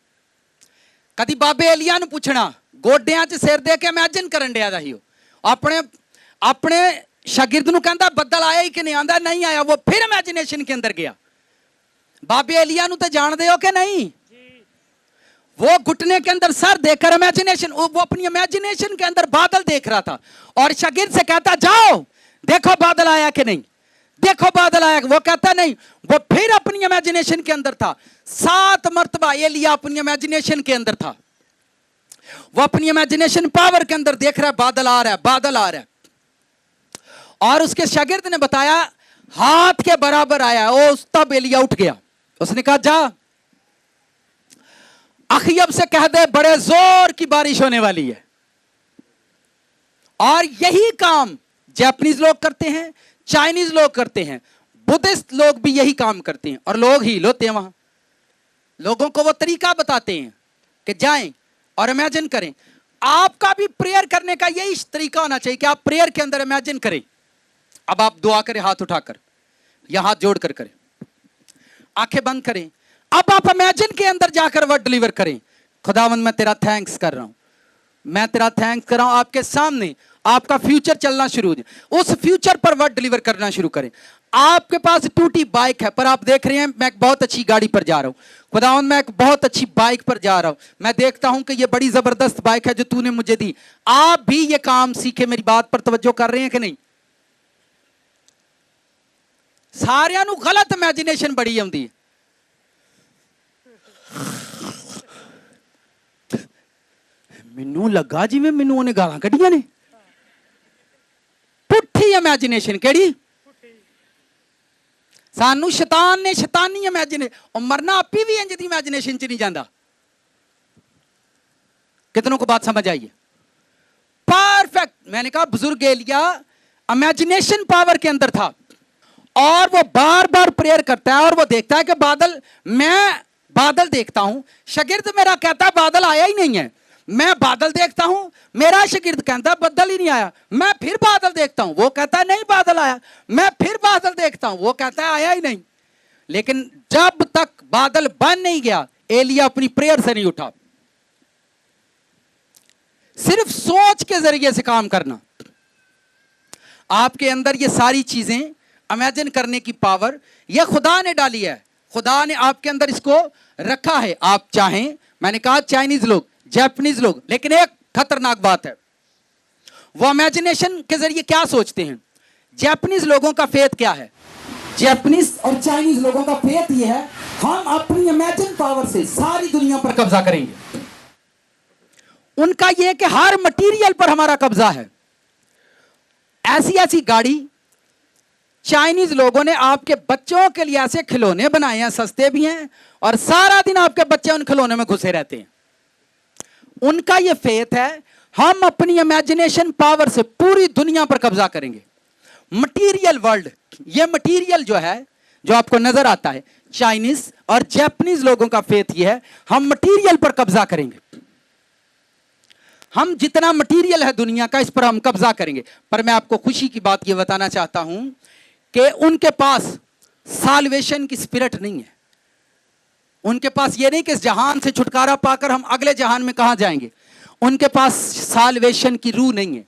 कभी बाबे एलिया नु पूछना, गोडियां च सिर दे के इमेजिन करन दिया ही अपने शागिर्द नु कहंदा बदल आया ही कि नहीं? आंदा नहीं आया। वो फिर इमेजिनेशन के अंदर गया। बाबे एलिया नु तो जानते हो कि नहीं? वो घुटने के अंदर सर देकर इमेजिनेशन, वो अपनी इमेजिनेशन के अंदर बादल देख रहा था और शागिर्द से कहता जाओ देखो बादल आया कि नहीं, देखो बादल आया। वो कहता नहीं, वो फिर अपनी इमेजिनेशन के अंदर था। 7 मर्तबा एलिया अपनी इमेजिनेशन के अंदर था। वो अपनी इमेजिनेशन पावर के अंदर देख रहा है बादल आ रहा है, बादल आ रहा है। और उसके शागिर्द ने बताया हाथ के बराबर आया। ओ तब एलिया उठ गया, उसने कहा जा अखयब से कह दे बड़े जोर की बारिश होने वाली है। और यही काम जापानीज लोग करते हैं, चाइनीज लोग करते हैं, बुद्धिस्ट लोग भी यही काम करते हैं और लोग हील होते हैं। वहां लोगों को वो तरीका बताते हैं कि जाएं और इमेजिन करें। आपका भी प्रेयर करने का यही तरीका होना चाहिए कि आप प्रेयर के अंदर इमेजिन करें। अब आप दुआ करें हाथ उठाकर या हाथ जोड़कर करें, आंखें बंद करें। अब आप इमेजिन के अंदर जाकर वर्ड डिलीवर करें। खुदावंद मैं तेरा थैंक्स कर रहा हूं, मैं तेरा थैंक्स कर रहा हूं। आपके सामने आपका फ्यूचर चलना शुरू हो जाए, उस फ्यूचर पर वर्ड डिलीवर करना शुरू करें। आपके पास टूटी बाइक है पर आप देख रहे हैं मैं एक बहुत अच्छी गाड़ी पर जा रहा हूं। खुदावंद मैं एक बहुत अच्छी बाइक पर जा रहा हूं, मैं देखता हूं कि ये बड़ी जबरदस्त बाइक है जो तूने मुझे दी। आप भी ये काम सीखे। मेरी बात पर तवज्जो कर रहे हैं कि नहीं? सारियां नू गलत इमेजिनेशन बड़ी आउंदी है। ਮੈਨੂੰ ਲੱਗਾ ਜਿਵੇਂ ਮੈਨੂੰ ਉਹਨੇ ਗਾਲਾਂ ਕੱਢੀਆਂ ਨੇ। ਪੁੱਠੀ ਇਮੇਜਿਨੇਸ਼ਨ ਕਿਹੜੀ? ਸਾਨੂੰ ਸ਼ੈਤਾਨ ਨੇ ਸ਼ੈਤਾਨੀ ਇਮੇਜਿਨੇ, ਉਹ ਮਰਨਾ ਆਪੀ ਵੀ ਇੰਜ ਦੀ इमेजिनेशन च नहीं जाता। कितनों को बात समझ आई है? परफेक्ट। मैंने कहा बुजुर्ग एलिया इमेजिनेशन पावर के अंदर था और वो बार बार प्रेयर करता है और वो देखता है कि बादल, मैं बादल देखता हूं, शागिर्द मेरा कहता है बादल आया ही नहीं है। मैं बादल देखता हूं, मेरा शागिर्द कहता है बादल ही नहीं आया। मैं फिर बादल देखता हूं, वो कहता है नहीं बादल आया। मैं फिर बादल देखता हूं, वो कहता है आया ही नहीं। लेकिन जब तक बादल बन नहीं गया, एलिया अपनी प्रेयर से नहीं उठा। सिर्फ सोच के जरिए से काम करना। आपके अंदर ये सारी चीजें इमेजिन करने की पावर यह खुदा ने डाली है। खुदा ने आपके अंदर इसको रखा है। आप चाहें, मैंने कहा चाइनीज लोग, जापानीज लोग, लेकिन एक खतरनाक बात है, वो इमेजिनेशन के जरिए क्या सोचते हैं। जापानीज लोगों का फेथ क्या है? जापानीज और चाइनीज लोगों का फेथ ये है, हम अपनी इमेजिन पावर से सारी दुनिया पर कब्जा करेंगे। उनका यह कि हर मटेरियल पर हमारा कब्जा है। ऐसी ऐसी गाड़ी चाइनीज लोगों ने आपके बच्चों के लिए ऐसे खिलौने बनाए हैं, सस्ते भी हैं, और सारा दिन आपके बच्चे उन खिलौने में घुसे रहते हैं। उनका यह फेथ है, हम अपनी इमेजिनेशन पावर से पूरी दुनिया पर कब्जा करेंगे। मटेरियल वर्ल्ड, यह मटेरियल जो है, जो आपको नजर आता है, चाइनीज और जापानीज लोगों का फेथ यह है, हम मटेरियल पर कब्जा करेंगे। हम जितना मटेरियल है दुनिया का, इस पर हम कब्जा करेंगे। पर मैं आपको खुशी की बात यह बताना चाहता हूं कि उनके पास साल्वेशन की स्पिरिट नहीं है। उनके पास ये नहीं कि इस जहान से छुटकारा पाकर हम अगले जहान में कहां जाएंगे। उनके पास साल्वेशन की रूह नहीं है।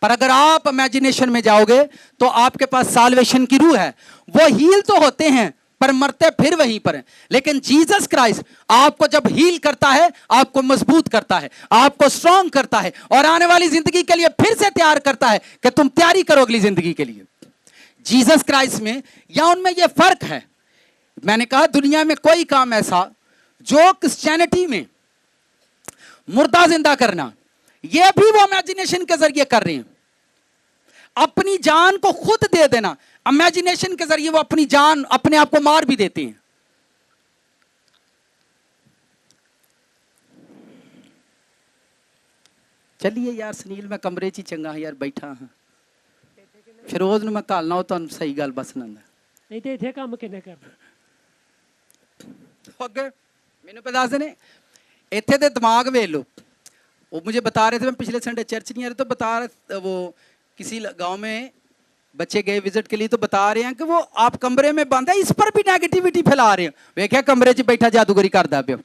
पर अगर आप इमेजिनेशन में जाओगे तो आपके पास साल्वेशन की रूह है। वो हील तो होते हैं पर मरते फिर वहीं पर हैं। लेकिन जीसस क्राइस्ट आपको जब हील करता है, आपको मजबूत करता है, आपको स्ट्रांग करता है, और आने वाली जिंदगी के लिए फिर से तैयार करता है कि तुम तैयारी करो अगली जिंदगी के लिए। जीसस क्राइस्ट में या उनमें यह फर्क है। मैंने कहा दुनिया में कोई काम ऐसा जो क्रिश्चियनिटी में मुर्दा जिंदा करना, यह भी वो इमेजिनेशन के जरिए कर रहे हैं। अपनी जान को खुद दे देना, इमेजिनेशन के जरिए वो अपनी जान, अपने आप को मार भी देते हैं। चलिए यार सुनील, मैं कमरे च चंगा यार बैठा हाँ, फिरोज ਨੂੰ ਮੈਂ ਘਾਲਣਾ, ਉਹ ਤੁਹਾਨੂੰ ਸਹੀ ਗੱਲ ਬਸਣਾ
नहीं तो इतने काम किने करना।
ਅੱਗੇ ਮੈਨੂੰ ਪਤਾ ਦੱਸਦੇ ਨੇ ਇੱਥੇ ਦੇ ਦਿਮਾਗ ਵੇਖ लो। वो मुझे बता रहे थे, मैं पिछले संडे चर्च नहीं आ रहे तो बता रहे, वो किसी गांव में बच्चे गए विजिट के लिए, तो बता रहे हैं कि वो आप कमरे में बंद है, इस पर भी नेगेटिविटी फैला रहे हैं। वे क्या कमरे च बैठा जादूगरी करदा पिया,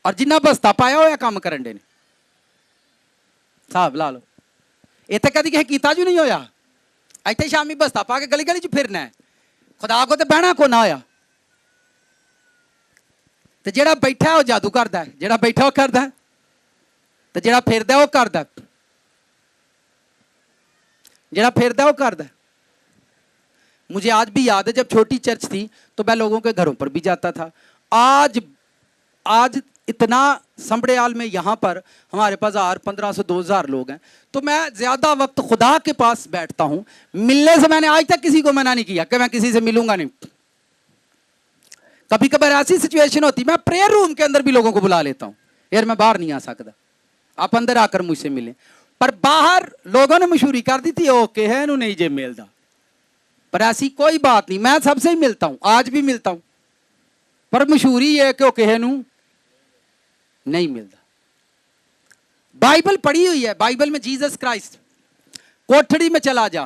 और जिन्ना बस्ता पाया होया काम करन दे ने। साहब ला लो, इत्थे कदी किसी कीता जो नहीं होया। इत्थे शामी बस्ता पा के गली गली च फिरना है, खुदा को तो बहना को ना होया। तो जेड़ा बैठा है वो जादू करता है, जेड़ा बैठा वो करता है, तो जेड़ा फिरदा वो करता है, जेड़ा फिरदा वो करता है। मुझे आज भी याद है जब छोटी चर्च थी तो मैं लोगों के घरों पर भी जाता था। आज इतना संबड़ेयाल में यहाँ पर हमारे पास 1500 2000 लोग हैं, तो मैं ज्यादा वक्त खुदा के पास बैठता हूं। मिलने से मैंने आज तक किसी को मना नहीं किया कि मैं किसी से मिलूंगा नहीं। कभी कभार ऐसी सिचुएशन होती, मैं प्रेयर रूम के अंदर भी लोगों को बुला लेता हूं, यार मैं बाहर नहीं आ सकता, आप अंदर आकर मुझसे मिलें। पर बाहर लोगों ने मशहूरी कर दी थी, ओके है इन्होंने जे मिलता, पर ऐसी कोई बात नहीं, मैं सबसे ही मिलता हूं, आज भी मिलता हूं। पर मशहूरी है कि ओके है नहीं मिलता। बाइबल पढ़ी हुई है, बाइबल में जीसस क्राइस्ट कोठड़ी में चला जा,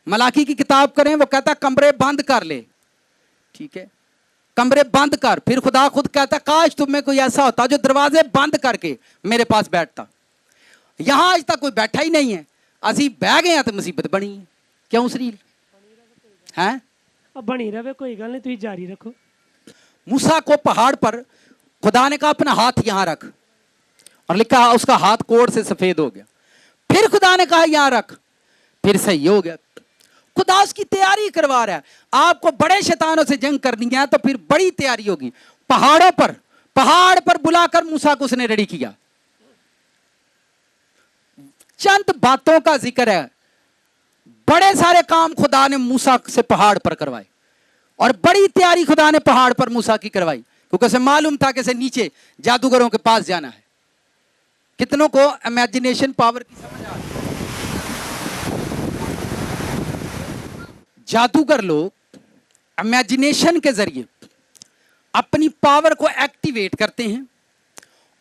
मलाकी की किताब करें, वो कहता कमरे बंद कर ले, ठीक है, कमरे बंद कर। फिर खुदा खुद कहता काश तुम में कोई ऐसा होता जो दरवाजे बंद करके मेरे पास बैठता। यहां आज तक कोई बैठा ही नहीं है, असी बह गए हैं तो मुसीबत बनी है। क्यों सुनील हैं?
अब बनी रहे, कोई गल नहीं, तुम जारी रखो।
मूसा को पहाड़ पर खुदा ने कहा अपना हाथ यहां रख, और लिखा उसका हाथ कोड़ से सफेद हो गया। फिर खुदा ने कहा यहां रख, फिर सही हो गया। खुदा उसकी तैयारी करवा रहा है। आपको बड़े शैतानों से जंग करनी है तो फिर बड़ी तैयारी होगी। पहाड़ों पर पहाड़ पर बुलाकर मूसा को उसने रेडी किया। चंद बातों का जिक्र है, बड़े सारे काम खुदा ने मूसा से पहाड़ पर करवाए और बड़ी तैयारी खुदा ने पहाड़ पर मूसा की करवाई, क्योंकि उसे मालूम था कि उसे नीचे जादूगरों के पास जाना है। कितनों को इमेजिनेशन पावर की समझ आ रही है? जादूगर लोग इमेजिनेशन के जरिए अपनी पावर को एक्टिवेट करते हैं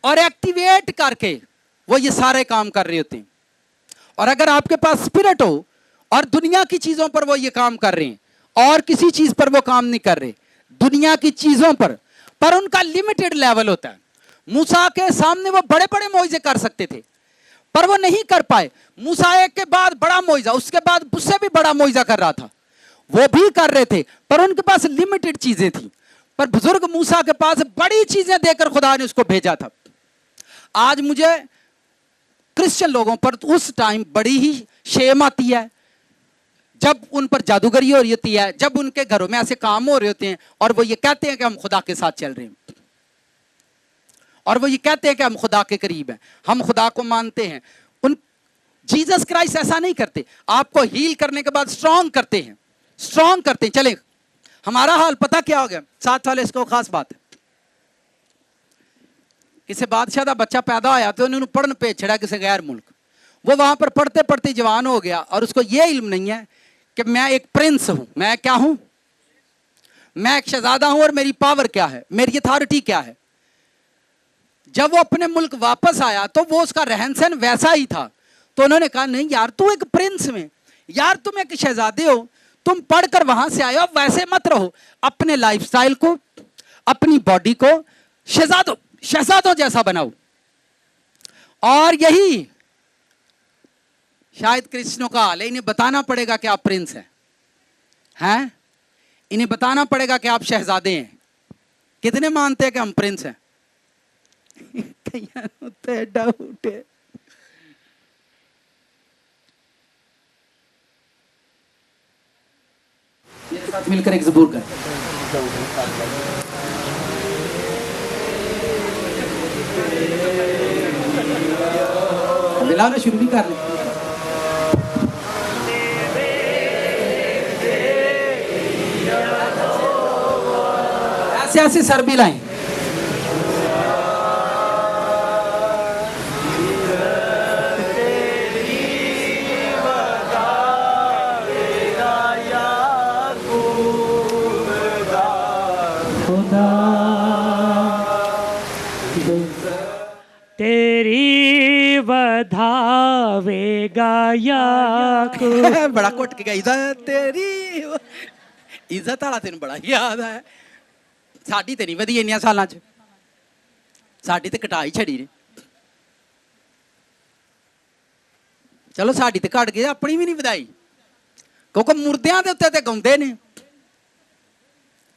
और एक्टिवेट करके वो ये सारे काम कर रहे होते हैं। और अगर आपके पास स्पिरिट हो और दुनिया की चीजों पर वो ये काम कर रहे हैं और किसी चीज पर वो काम नहीं कर रहे, दुनिया की चीजों पर उनका लिमिटेड लेवल होता है। मूसा के सामने वो बड़े बड़े मोइजे कर सकते थे, पर वो नहीं कर पाए। मूसा एक के बाद बड़ा मोइजा, उसके बाद उससे भी बड़ा मोइजा कर रहा था, वो भी कर रहे थे, पर उनके पास लिमिटेड चीजें थी। पर बुजुर्ग मूसा के पास बड़ी चीजें देकर खुदा ने उसको भेजा था। आज मुझे क्रिश्चियन लोगों पर उस टाइम बड़ी ही शेम आती है जब उन पर जादूगरी हो रही होती है, जब उनके घरों में ऐसे काम हो रहे होते हैं और वो ये कहते हैं कि हम खुदा के साथ चल रहे हैं, और वो ये कहते हैं कि हम खुदा के करीब हैं, हम खुदा को मानते हैं। उन जीसस क्राइस्ट ऐसा नहीं करते, आपको हील करने के बाद स्ट्रांग करते हैं, स्ट्रांग करते हैं। चले, हमारा हाल पता क्या हो गया? साथ वाले, इसको खास बात है, किसी बादशाह का बच्चा पैदा होया तो उन्होंने पढ़ने पे छड़ा किसी गैर मुल्क, वो वहां पर पढ़ते पढ़ते जवान हो गया और उसको ये इल्म नहीं है कि मैं एक प्रिंस हूं, मैं क्या हूं, मैं एक शहजादा हूं और मेरी पावर क्या है, मेरी अथॉरिटी क्या है। जब वो अपने मुल्क वापस आया तो वो उसका रहन सहन वैसा ही था, तो उन्होंने कहा नहीं यार, तू एक प्रिंस में, यार तुम एक शहजादे हो, तुम पढ़कर वहां से आए हो, वैसे मत रहो, अपने लाइफस्टाइल को, अपनी बॉडी को शहजादों जैसा बनाओ। और यही शायद कृष्णों का हाल है, इन्हें बताना पड़ेगा कि आप प्रिंस हैं, इन्हें बताना पड़ेगा कि आप शहजादे हैं। कितने मानते हैं कि हम प्रिंस हैं? डाउट है। मेरे साथ मिलकर एक ज़बूर कर, मिलाना शुरू भी कर रहे। ऐसे ऐसे सर भी लाएं।
तेरी वधावेगा याकूब।
बड़ा कुट के इज्जत तेरी, इज्जत वाला तेन बड़ा याद है। साडी ते नहीं वधी इन्नियां सालां च, साडी ते कटा ही छड़ी ने। चलो साडी ते घट गई, अपनी भी नहीं वधाई, क्योंकि मुर्दियां दे उत्ते ते गाउंदे ने,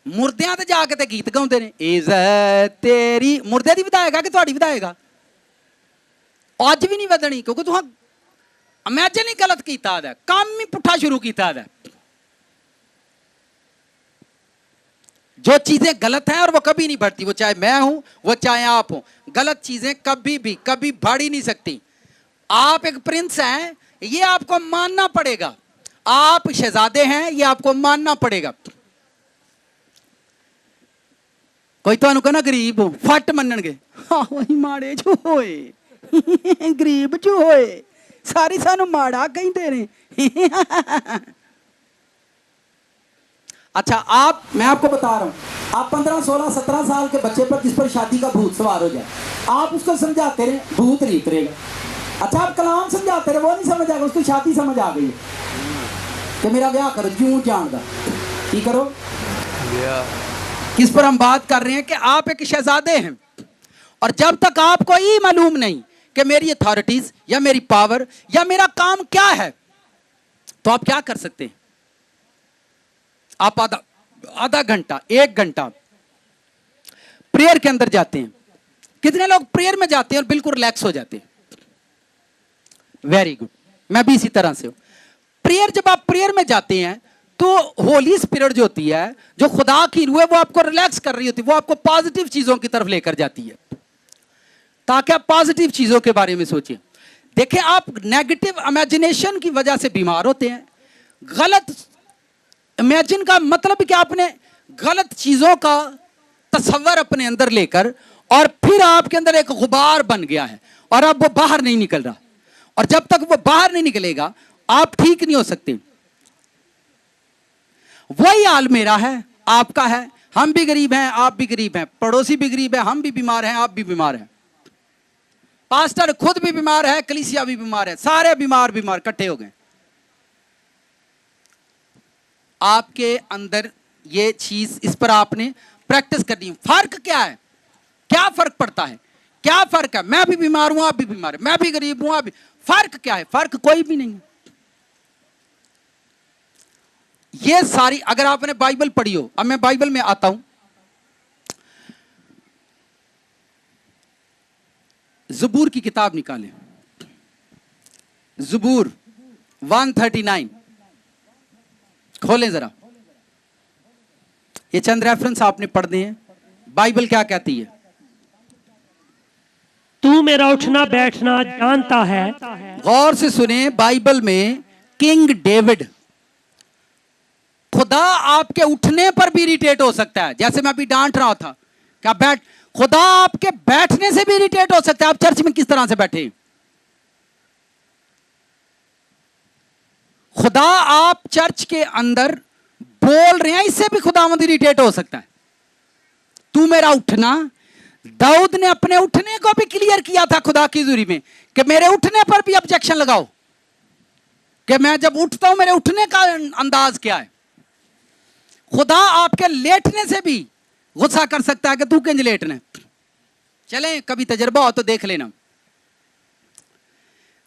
मुर्दियां ते जाके ते गीत गाउंदे ने। इज्जत तेरी मुर्दे दी वधाएगा कि तुहाडी वधाएगा? अज भी नहीं वधनी, क्योंकि तुहां इमेजिन ही गलत कीता है, काम ही पुट्ठा शुरू किया है। जो चीजें गलत हैं और वो कभी नहीं बढ़ती, वो चाहे मैं हूं, वो चाहे आप हो, गलत चीजें कभी बढ़ ही नहीं सकती। आप एक प्रिंस हैं, ये आपको मानना पड़ेगा। आप शहजादे हैं, ये आपको मानना पड़ेगा। कोई तो कहना गरीब हो, फट मनणगे, हाँ वही माड़े जो होए गरीब जो होए सारी सानू माड़ा कहते ने। अच्छा, मैं आपको बता रहा हूं, आप 15, 16, 17 साल के बच्चे पर जिस पर शादी का भूत सवार हो जाए, आप उसको समझाते रहे, भूत नहीं उतरेगा। अच्छा, आप कलाम समझाते रहे, वो नहीं समझ आएगा, उसको शादी समझ आ गई कि मेरा ब्याह करो, क्यों जानदा की करो। किस पर हम बात कर रहे हैं कि आप एक शहजादे हैं, और जब तक आपको ये मालूम नहीं कि मेरी अथॉरिटीज या मेरी पावर या मेरा काम क्या है, तो आप क्या कर सकते हैं? आप आधा घंटा, 1 घंटा प्रेयर के अंदर जाते हैं। कितने लोग प्रेयर में जाते हैं और बिल्कुल रिलैक्स हो जाते हैं? वेरी गुड, मैं भी इसी तरह से हूं। प्रेयर, जब आप प्रेयर में जाते हैं तो होली स्पिरिट जो होती है, जो खुदा की रूह है, वो आपको रिलैक्स कर रही होती है, वो आपको पॉजिटिव चीजों की तरफ लेकर जाती है, ताकि आप पॉजिटिव चीजों के बारे में सोचिए। देखिए, आप नेगेटिव इमेजिनेशन की वजह से बीमार होते हैं। गलत इमेजिन का मतलब कि आपने गलत चीजों का तस्वर अपने अंदर लेकर, और फिर आपके अंदर एक गुबार बन गया है और अब वो बाहर नहीं निकल रहा, और जब तक वो बाहर नहीं निकलेगा आप ठीक नहीं हो सकते। वही हाल मेरा है, आपका है। हम भी गरीब हैं, आप भी गरीब हैं, पड़ोसी भी गरीब है, हम भी बीमार हैं, आप भी बीमार हैं, पास्टर खुद भी बीमार है, कलीसिया भी बीमार है, सारे बीमार इकट्ठे हो गए। आपके अंदर ये चीज, इस पर आपने प्रैक्टिस करनी है। फर्क क्या है? क्या फर्क पड़ता है? क्या फर्क है? मैं भी बीमार हूं, आप भी बीमार है, मैं भी गरीब हूं, आप भी। फर्क क्या है? फर्क कोई भी नहीं है। ये सारी, अगर आपने बाइबल पढ़ी हो, अब मैं बाइबल में आता हूं, ज़बूर की किताब निकालें, ज़बूर 139 खोलें जरा। ये चंद रेफरेंस आपने पढ़ने हैं। बाइबल क्या कहती है?
तू मेरा उठना बैठना जानता है।
गौर से सुने, बाइबल में किंग डेविड, खुदा आपके उठने पर भी इरिटेट हो सकता है। जैसे मैं अभी डांट रहा था, क्या बैठ, खुदा आपके बैठने से भी इरिटेट हो सकता है। आप चर्च में किस तरह से बैठे, खुदा आप चर्च के अंदर बोल रहे हैं, इससे भी खुदावंद इरिटेट हो सकता है। तू मेरा उठना, दाऊद ने अपने उठने को भी क्लियर किया था खुदा की हुजूरी में, कि मेरे उठने पर भी ऑब्जेक्शन लगाओ, कि मैं जब उठता हूं मेरे उठने का अंदाज क्या है। खुदा आपके लेटने से भी गुस्सा कर सकता है कि तू किंज लेटने। चलें, कभी तजर्बा हो तो देख लेना।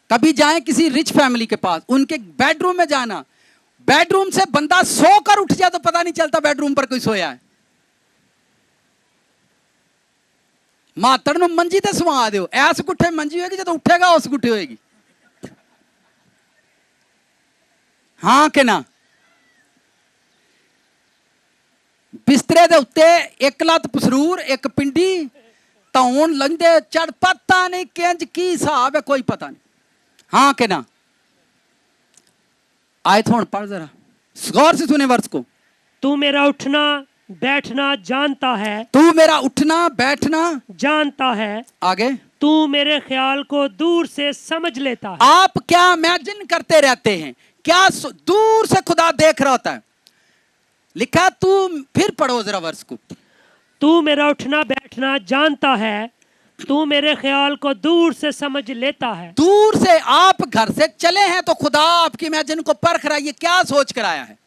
कभी जाएं किसी रिच फैमिली के पास, उनके बेडरूम में जाना, बेडरूम से बंदा सोकर उठ जाए तो पता नहीं चलता बेडरूम पर कोई सोया है। मातड़ नु मंजी ते सवा दो, ऐस गुठे मंजी होगी, जो उठेगा उस गुठे होगी। हाँ कि ना? बिस्तरे दे उत्ते एक लत पसरूर, एक पिंडी धौन लंघदे चढ़, पता नहीं किंज की हिसाब है, कोई पता नहीं। हाँ कि ना? आए थोड़ पढ़ जरा, गौर से सुने वर्ष को।
तू मेरा उठना बैठना जानता है।
तू मेरा उठना बैठना
जानता है।
आगे,
तू मेरे ख्याल को दूर से समझ लेता है।
आप क्या इमेजिन करते रहते हैं? क्या दूर से खुदा देख रहा होता है? लिखा, तू, फिर पढ़ो जरा वर्ष को।
तू मेरा उठना बैठना जानता है, तू मेरे ख्याल को दूर से समझ लेता है।
दूर से आप घर से चले हैं तो खुदा आपकी इमेजिन को परख रहा है, ये क्या सोच कर आया है।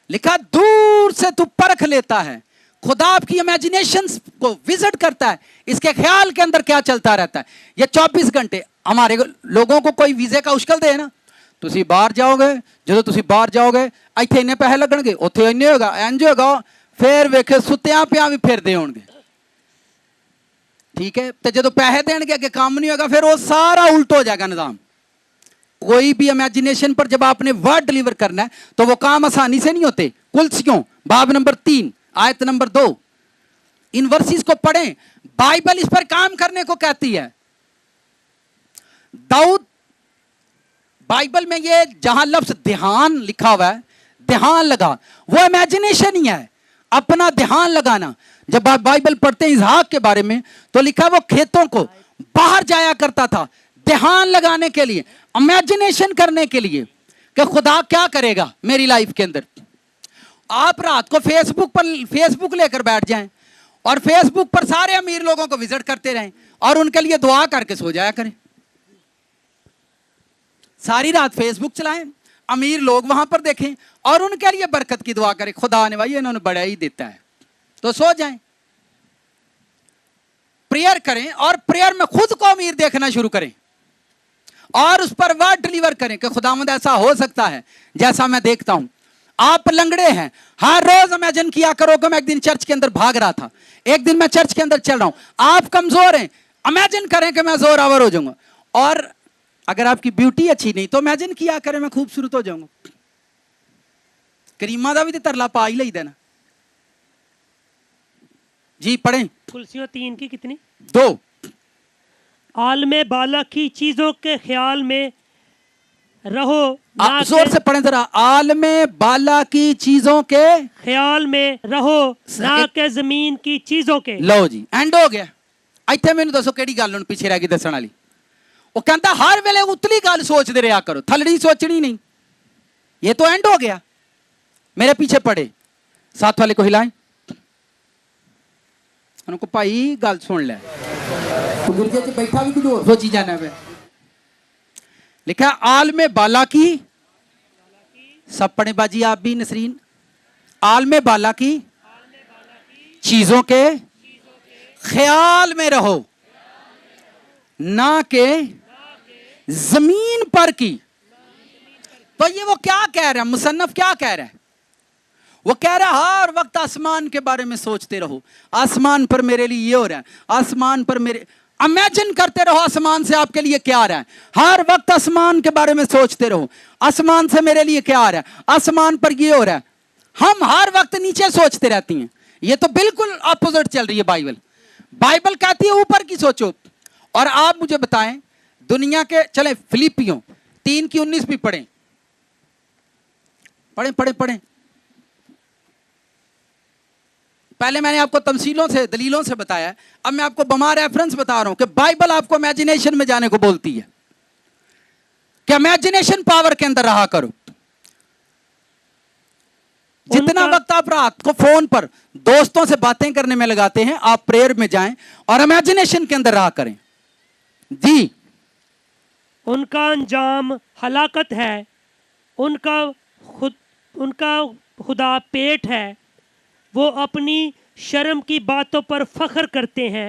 लिखा, दूर से तू परख लेता है। खुदा आपकी इमेजिनेशन को विजिट करता है, इसके ख्याल के अंदर क्या चलता रहता है। ये 24 घंटे हमारे लोगों को कोई वीजे का उश्कल दे ना, तुसी बाहर जाओगे, जो तुसी बाहर जाओगे इत्थे इन्ने पैसे लगणगे, उत्थे इन्ने होगा, इंज होगा, फिर वेखे सुत्तियां पियां भी फिरदे होणगे। ठीक है, तो जो पैसे देणगे अगे काम नहीं होगा, फिर वो सारा उल्ट हो जाएगा निजाम। कोई भी इमेजिनेशन पर जब आपने वर्ड डिलीवर करना है तो वो काम आसानी से नहीं होते। कुलसियों बाब नंबर 3 आयत नंबर 2, इन वर्सेस को पढ़ें। बाइबल इस पर काम करने को कहती है। दाऊद, बाइबल में ये जहां लफ्ज ध्यान लिखा हुआ है, ध्यान लगा, वो इमेजिनेशन ही है, अपना ध्यान लगाना। जब आप बाइबल पढ़ते हैं इसहाक के बारे में तो लिखा वो खेतों को बाहर जाया करता था ध्यान लगाने के लिए, इमेजिनेशन करने के लिए कि खुदा क्या करेगा मेरी लाइफ के अंदर। आप रात को फेसबुक लेकर बैठ जाएं और फेसबुक पर सारे अमीर लोगों को विजिट करते रहें और उनके लिए दुआ करके सो जाया करें। सारी रात फेसबुक चलाएं, अमीर लोग वहां पर देखें और उनके लिए बरकत की दुआ करें। खुदा ने भाई इन्होंने बड़ा ही देता है, तो सो जाएं। प्रेयर करें और प्रेयर में खुद को अमीर देखना शुरू करें और उस पर वर्ड डिलीवर करें कि खुदावंद ऐसा हो सकता है जैसा मैं देखता हूं। आप लंगड़े हैं, हर रोज इमेजिन किया करो कि मैं एक दिन चर्च के अंदर भाग रहा था, एक दिन मैं चर्च के अंदर चल रहा हूं। आप कमजोर हैं, इमेजिन करें कि मैं जोरावर हो जाऊंगा। और अगर आपकी ब्यूटी अच्छी नहीं तो इमेजिन किया करें मैं खूबसूरत हो जाऊंगा। करीमा दा भी ते तरला पा ही लईदा ना जी। पढ़ें।
कुलसियों 3 की कितनी?
2।
आलमे बाला की चीजों के ख्याल में रहो ना
जोर
के
से पढ़ें जरा। आलमे बाला की चीजों के
ख्याल में रहो ना के जमीन की चीजों के।
लो जी एंड हो गया। ਇੱਥੇ ਮੈਨੂੰ ਦੱਸੋ ਕਿਹੜੀ ਗੱਲ ਹੁਣ ਪਿੱਛੇ ਰਹਿ ਗਈ ਦੱਸਣ ਵਾਲੀ। ਉਹ ਕਹਿੰਦਾ ਹਰ ਵੇਲੇ ਉਤਲੀ ਗੱਲ ਸੋਚਦੇ ਰਿਹਾ ਕਰੋ, ਥਲੜੀ सोचनी नहीं। ये तो एंड हो गया। मेरे पीछे पड़े, साथ वाले को हिलाएं, उनको भाई गल सुन ले। गुरजे च बैठा भी कुछ और सोची जाना है। लिखा आलमे बाला की, सब पढ़े बाजी आप भी नसरीन। आलमे बाला की चीजों के ख्याल में रहो ना के जमीन पर की। तो ये वो क्या कह रहा है, मुसन्नफ क्या कह रहा है? वो कह रहा है हर वक्त आसमान के बारे में सोचते रहो। आसमान पर मेरे लिए ये हो रहा है, आसमान पर मेरे, इमेजिन करते रहो आसमान से आपके लिए क्या आ रहा है। हर वक्त आसमान के बारे में सोचते रहो, आसमान से मेरे लिए क्या आ रहा है, आसमान पर ये हो रहा है। हम हर वक्त नीचे सोचते रहती हैं। ये तो बिल्कुल अपोजिट चल रही है बाइबल। बाइबल कहती है ऊपर की सोचो। और आप मुझे बताएं दुनिया के, चले फिलिपियों 3 की 19 भी पढ़ें, पढ़ें पढ़ें पढ़ें। पहले मैंने आपको तमसीलों से, दलीलों से बताया, अब मैं आपको बमा रेफरेंस बता रहा हूं कि बाइबल आपको इमेजिनेशन में जाने को बोलती है कि इमेजिनेशन पावर के अंदर रहा करो। जितना वक्त आप रात को फोन पर दोस्तों से बातें करने में लगाते हैं, आप प्रेयर में जाएं और इमेजिनेशन के अंदर रहा करें जी।
उनका अंजाम हलाकत है, उनका खुदा पेट है। वो अपनी शर्म की बातों पर फख्र करते हैं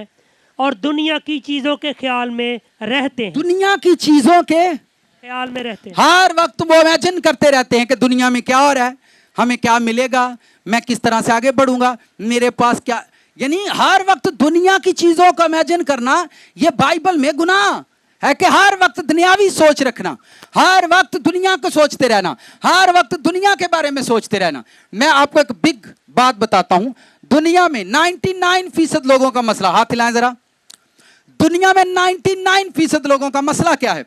और दुनिया की चीजों के ख्याल में रहते हैं।
दुनिया की चीजों के
ख्याल में रहते हैं।
हर वक्त वो इमेजिन करते रहते हैं कि दुनिया में क्या हो रहा है, हमें क्या मिलेगा, मैं किस तरह से आगे बढ़ूंगा, मेरे पास क्या, यानी हर वक्त दुनिया की चीजों का इमेजिन करना। ये बाइबल में गुनाह है कि हर वक्त दुनियावी सोच रखना, हर वक्त दुनिया को सोचते रहना, हर वक्त दुनिया के बारे में सोचते रहना। मैं आपको एक बिग बात बताता हूं। दुनिया में 99% लोगों का मसला, हाथ हिलाएं जरा। दुनिया में 99% लोगों का मसला क्या है?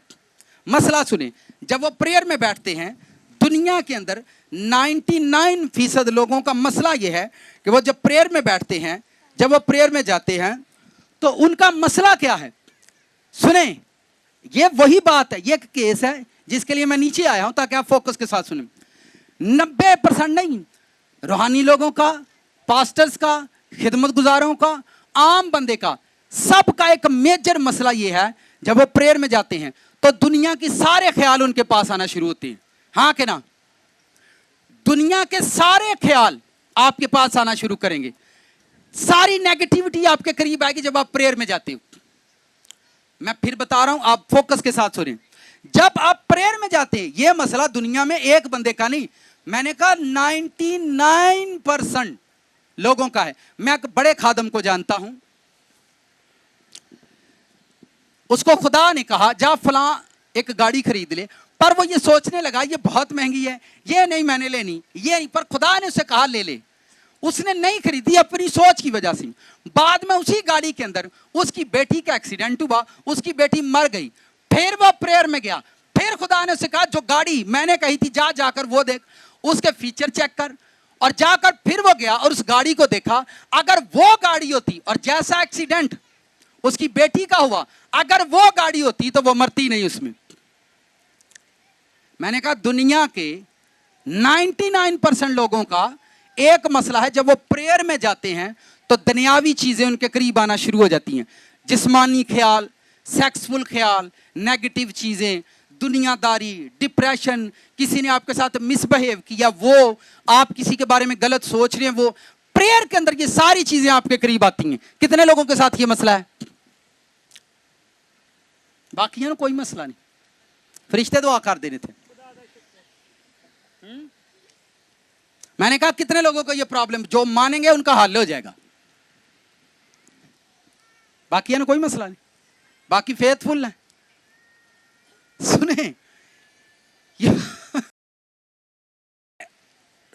मसला सुने, जब वो प्रेयर में बैठते हैं, दुनिया के अंदर 99% लोगों का मसला यह है कि वो जब प्रेयर में बैठते हैं, जब वो प्रेयर में जाते हैं, तो उनका मसला क्या है? सुने, ये वही बात है, ये एक केस है जिसके लिए मैं नीचे आया हूं ताकि आप फोकस के साथ सुने। 90% नहीं, रूहानी लोगों का, पास्टर्स का, खिदमत गुजारों का, आम बंदे का, सबका एक मेजर मसला ये है, जब वो प्रेयर में जाते हैं तो दुनिया के सारे ख्याल उनके पास आना शुरू होते हैं। हाँ कि ना? दुनिया के सारे ख्याल आपके पास आना शुरू करेंगे, सारी नेगेटिविटी आपके करीब आएगी जब आप प्रेयर में जाते हो। मैं फिर बता रहा हूं, आप फोकस के साथ सुनें। जब आप प्रेयर में जाते हैं, यह मसला दुनिया में एक बंदे का नहीं, मैंने कहा 99% लोगों का है। मैं एक बड़े खादम को जानता हूं, उसको खुदा ने कहा जा फलां एक गाड़ी खरीद ले, पर वो ये सोचने लगा ये बहुत महंगी है, ये नहीं मैंने लेनी, ये नहीं, पर खुदा ने उसे कहा ले ले। उसने नहीं खरीदी अपनी सोच की वजह से। बाद में उसी गाड़ी के अंदर उसकी बेटी का एक्सीडेंट हुआ, उसकी बेटी मर गई। फिर वो प्रेयर में गया, फिर खुदा ने उसे कहा जो गाड़ी मैंने कही थी जा जाकर वो देख, उसके फीचर चेक कर। और जाकर फिर वो गया और उस गाड़ी को देखा। अगर वो गाड़ी होती और जैसा एक्सीडेंट उसकी बेटी का हुआ, अगर वो गाड़ी होती तो वो मरती नहीं उसमें। मैंने कहा दुनिया के 99% लोगों का एक मसला है, जब वो प्रेयर में जाते हैं तो दुनियावी चीजें उनके करीब आना शुरू हो जाती हैं। जिस्मानी ख्याल, सेक्सफुल ख्याल, नेगेटिव चीजें, दुनियादारी, डिप्रेशन, किसी ने आपके साथ मिसबिहेव किया, वो आप किसी के बारे में गलत सोच रहे हैं, वो प्रेयर के अंदर ये सारी चीजें आपके करीब आती हैं। कितने लोगों के साथ ये मसला है? बाकी है कोई मसला नहीं, फरिश्ते दुआ कर देने थे। मैंने कहा कितने लोगों को ये प्रॉब्लम, जो मानेंगे उनका हल हो जाएगा। बाकी है ना कोई मसला नहीं, बाकी फेथफुल है। सुने,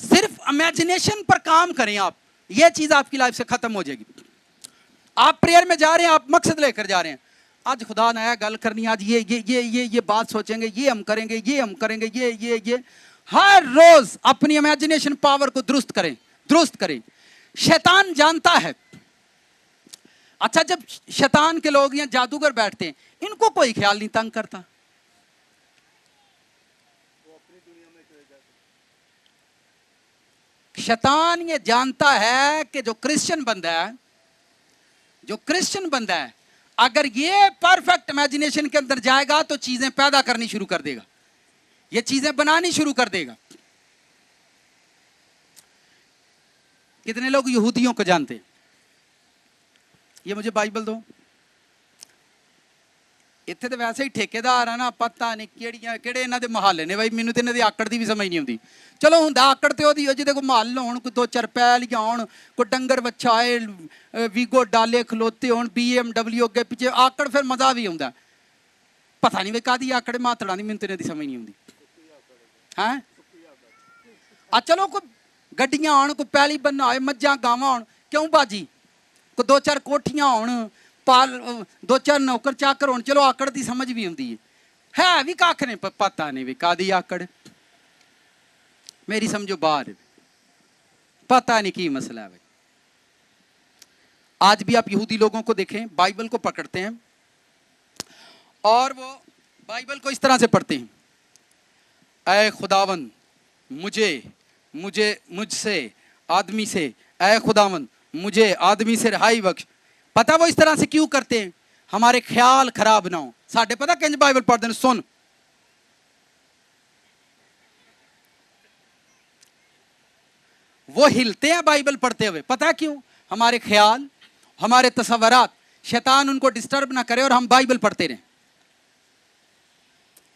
सिर्फ इमेजिनेशन पर काम करें आप, ये चीज आपकी लाइफ से खत्म हो जाएगी। आप प्रेयर में जा रहे हैं, आप मकसद लेकर जा रहे हैं, आज खुदा ने आया गल करनी, आज ये बात सोचेंगे, ये हम करेंगे, ये हम करेंगे, ये हर रोज अपनी इमेजिनेशन पावर को दुरुस्त करें। शैतान जानता है। अच्छा, जब शैतान के लोग या जादूगर बैठते हैं, इनको कोई ख्याल नहीं तंग करता। शैतान ये जानता है कि जो क्रिश्चियन बंदा है अगर ये परफेक्ट इमेजिनेशन के अंदर जाएगा तो चीजें पैदा करनी शुरू कर देगा, ये चीजें बनानी शुरू कर देगा। कितने लोग यहूदियों को जानते हैं? ये मुझे बाइबल दो। इत्थे तो वैसे ही ठेकेदार है ना, पता नहीं किहड़े इन्हां दे मुहल्ले ने भाई, मैनूं ते इन्हां दी आकड़ दी भी समझ नहीं आउंदी। चलो हुंदा आकड़ ते ओहदी जिहदे कोई महल होण, कोई 2-4 पैलियां होण, कोई डंगर बच्चा आए, वीगो डाले खलोते होण, BMW अगे पिछे, आकड़ फिर मजा भी आउंदा। पता नहीं वे कादी आकड़ मातड़ां दी, मैनूं ते इन्हां दी समझ नहीं आउंदी हैं। चलो कोई गड्डियां होण, कोई पैली बन्ना होए, मज्जां गावां होण, क्यों बाजी, कोई 2-4 कोठियां होण, 2-4 नौकर चाकर होण, चलो आकड़ दी समझ भी आउंदी है भी कख नहीं, पता नहीं वे कादी आकड़, मेरी समझो बाहर, पता नहीं की मसला है भाई। आज भी आप यहूदी लोगों को देखें, बाइबल को पकड़ते हैं और वो बाइबल को इस तरह से पढ़ते हैं, ऐ खुदावन मुझसे आदमी से, ऐ खुदावन मुझे आदमी से रिहाई बख्श। पता वो इस तरह से क्यों करते हैं? हमारे ख्याल खराब ना हो। साढ़े पता किंज बाइबल पढ़ते हैं, सुन, वो हिलते हैं बाइबल पढ़ते हुए, पता क्यों? हमारे ख्याल, हमारे तसव्वुरात, शैतान उनको डिस्टर्ब ना करे और हम बाइबल पढ़ते रहें।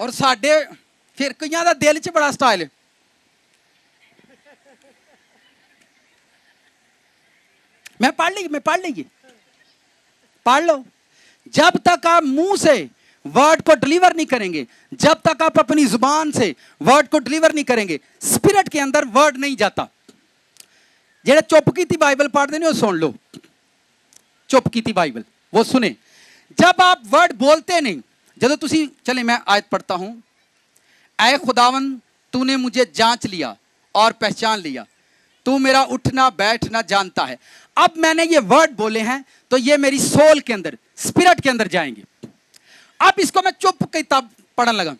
और साढ़े फिर कईयां दा दिल च बड़ा स्टाइल है, मैं पढ़ ली, पढ़ लो। जब तक आप मुंह से वर्ड को डिलीवर नहीं करेंगे, जब तक आप अपनी जुबान से वर्ड को डिलीवर नहीं करेंगे, स्पिरिट के अंदर वर्ड नहीं जाता। जेड़े चुप की थी बाइबल पढ़ते नहीं, वो सुन लो, चुप की थी बाइबल वो सुने। जब आप वर्ड बोलते नहीं, जब तुसी, चले मैं आयत पढ़ता हूं, ऐ खुदावन तूने मुझे जांच लिया और पहचान लिया, तू मेरा उठना बैठना जानता है। अब मैंने ये वर्ड बोले हैं तो ये मेरी सोल के अंदर, स्पिरिट के अंदर जाएंगे। अब इसको मैं चुप किताब पढ़ने लगा,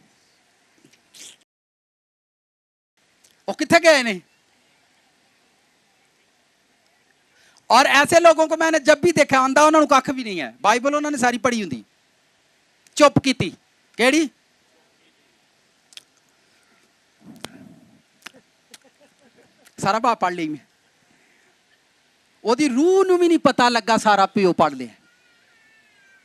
वो कितने गए ने? और ऐसे लोगों को मैंने जब भी देखा आंदा उन्होंने कख भी नहीं है, बाइबल उन्होंने सारी पढ़ी होंगी, चुप की थी केड़ी? सारा बाप पढ़ ली मैं, ओदी रूह नूं भी नहीं पता लगा सारा प्यो पढ़ लिया।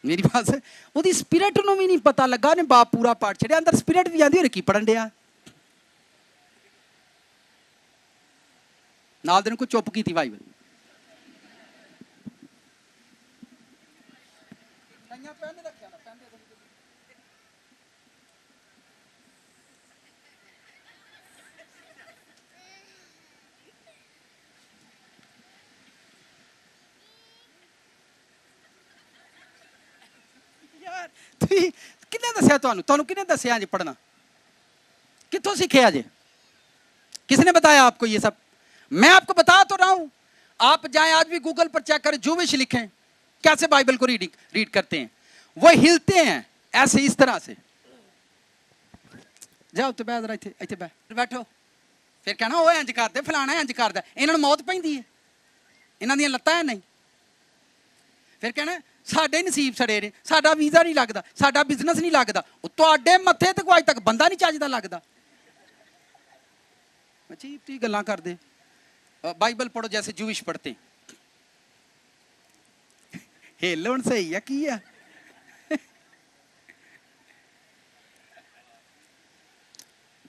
मेरी बात से ओदी स्पिरिट नूं भी नहीं पता लगा, ने बाप पूरा पढ़ छड़िया, अंदर स्पिरिट भी आंदी, की पढ़न दिया नाल दिन को चुप की थी बाइबल। किन्ने दसिया तुहानू किन्ने दसिया जी पढ़ना? कितों सीखे जे? किसने बताया आपको ये सब? मैं आपको बता तो रहा हूं। आप जाएं आज भी गूगल पर चेक करें, जूविश लिखें कैसे बाइबल को रीड करते हैं। वो हिलते हैं ऐसे, इस तरह से। जाओ तो बैठो, फिर कहना वो इंज करदे, फलाना इंज करदा, इन्हां नूं मौत पैंदी है, इन्हां दियां लत्तां है नहीं। फिर कहना साडे नसीब सड़े ने, साडा वीजा नहीं लगता, साडा बिजनेस नहीं लगता। तुहाडे मत्थे ते कोई अज तक बंदा नहीं चजदा लगदा। अजीब ती गल्लां करदे। बाइबल पढ़ो जैसे जूविश पढ़ते। हिलन सही है की है?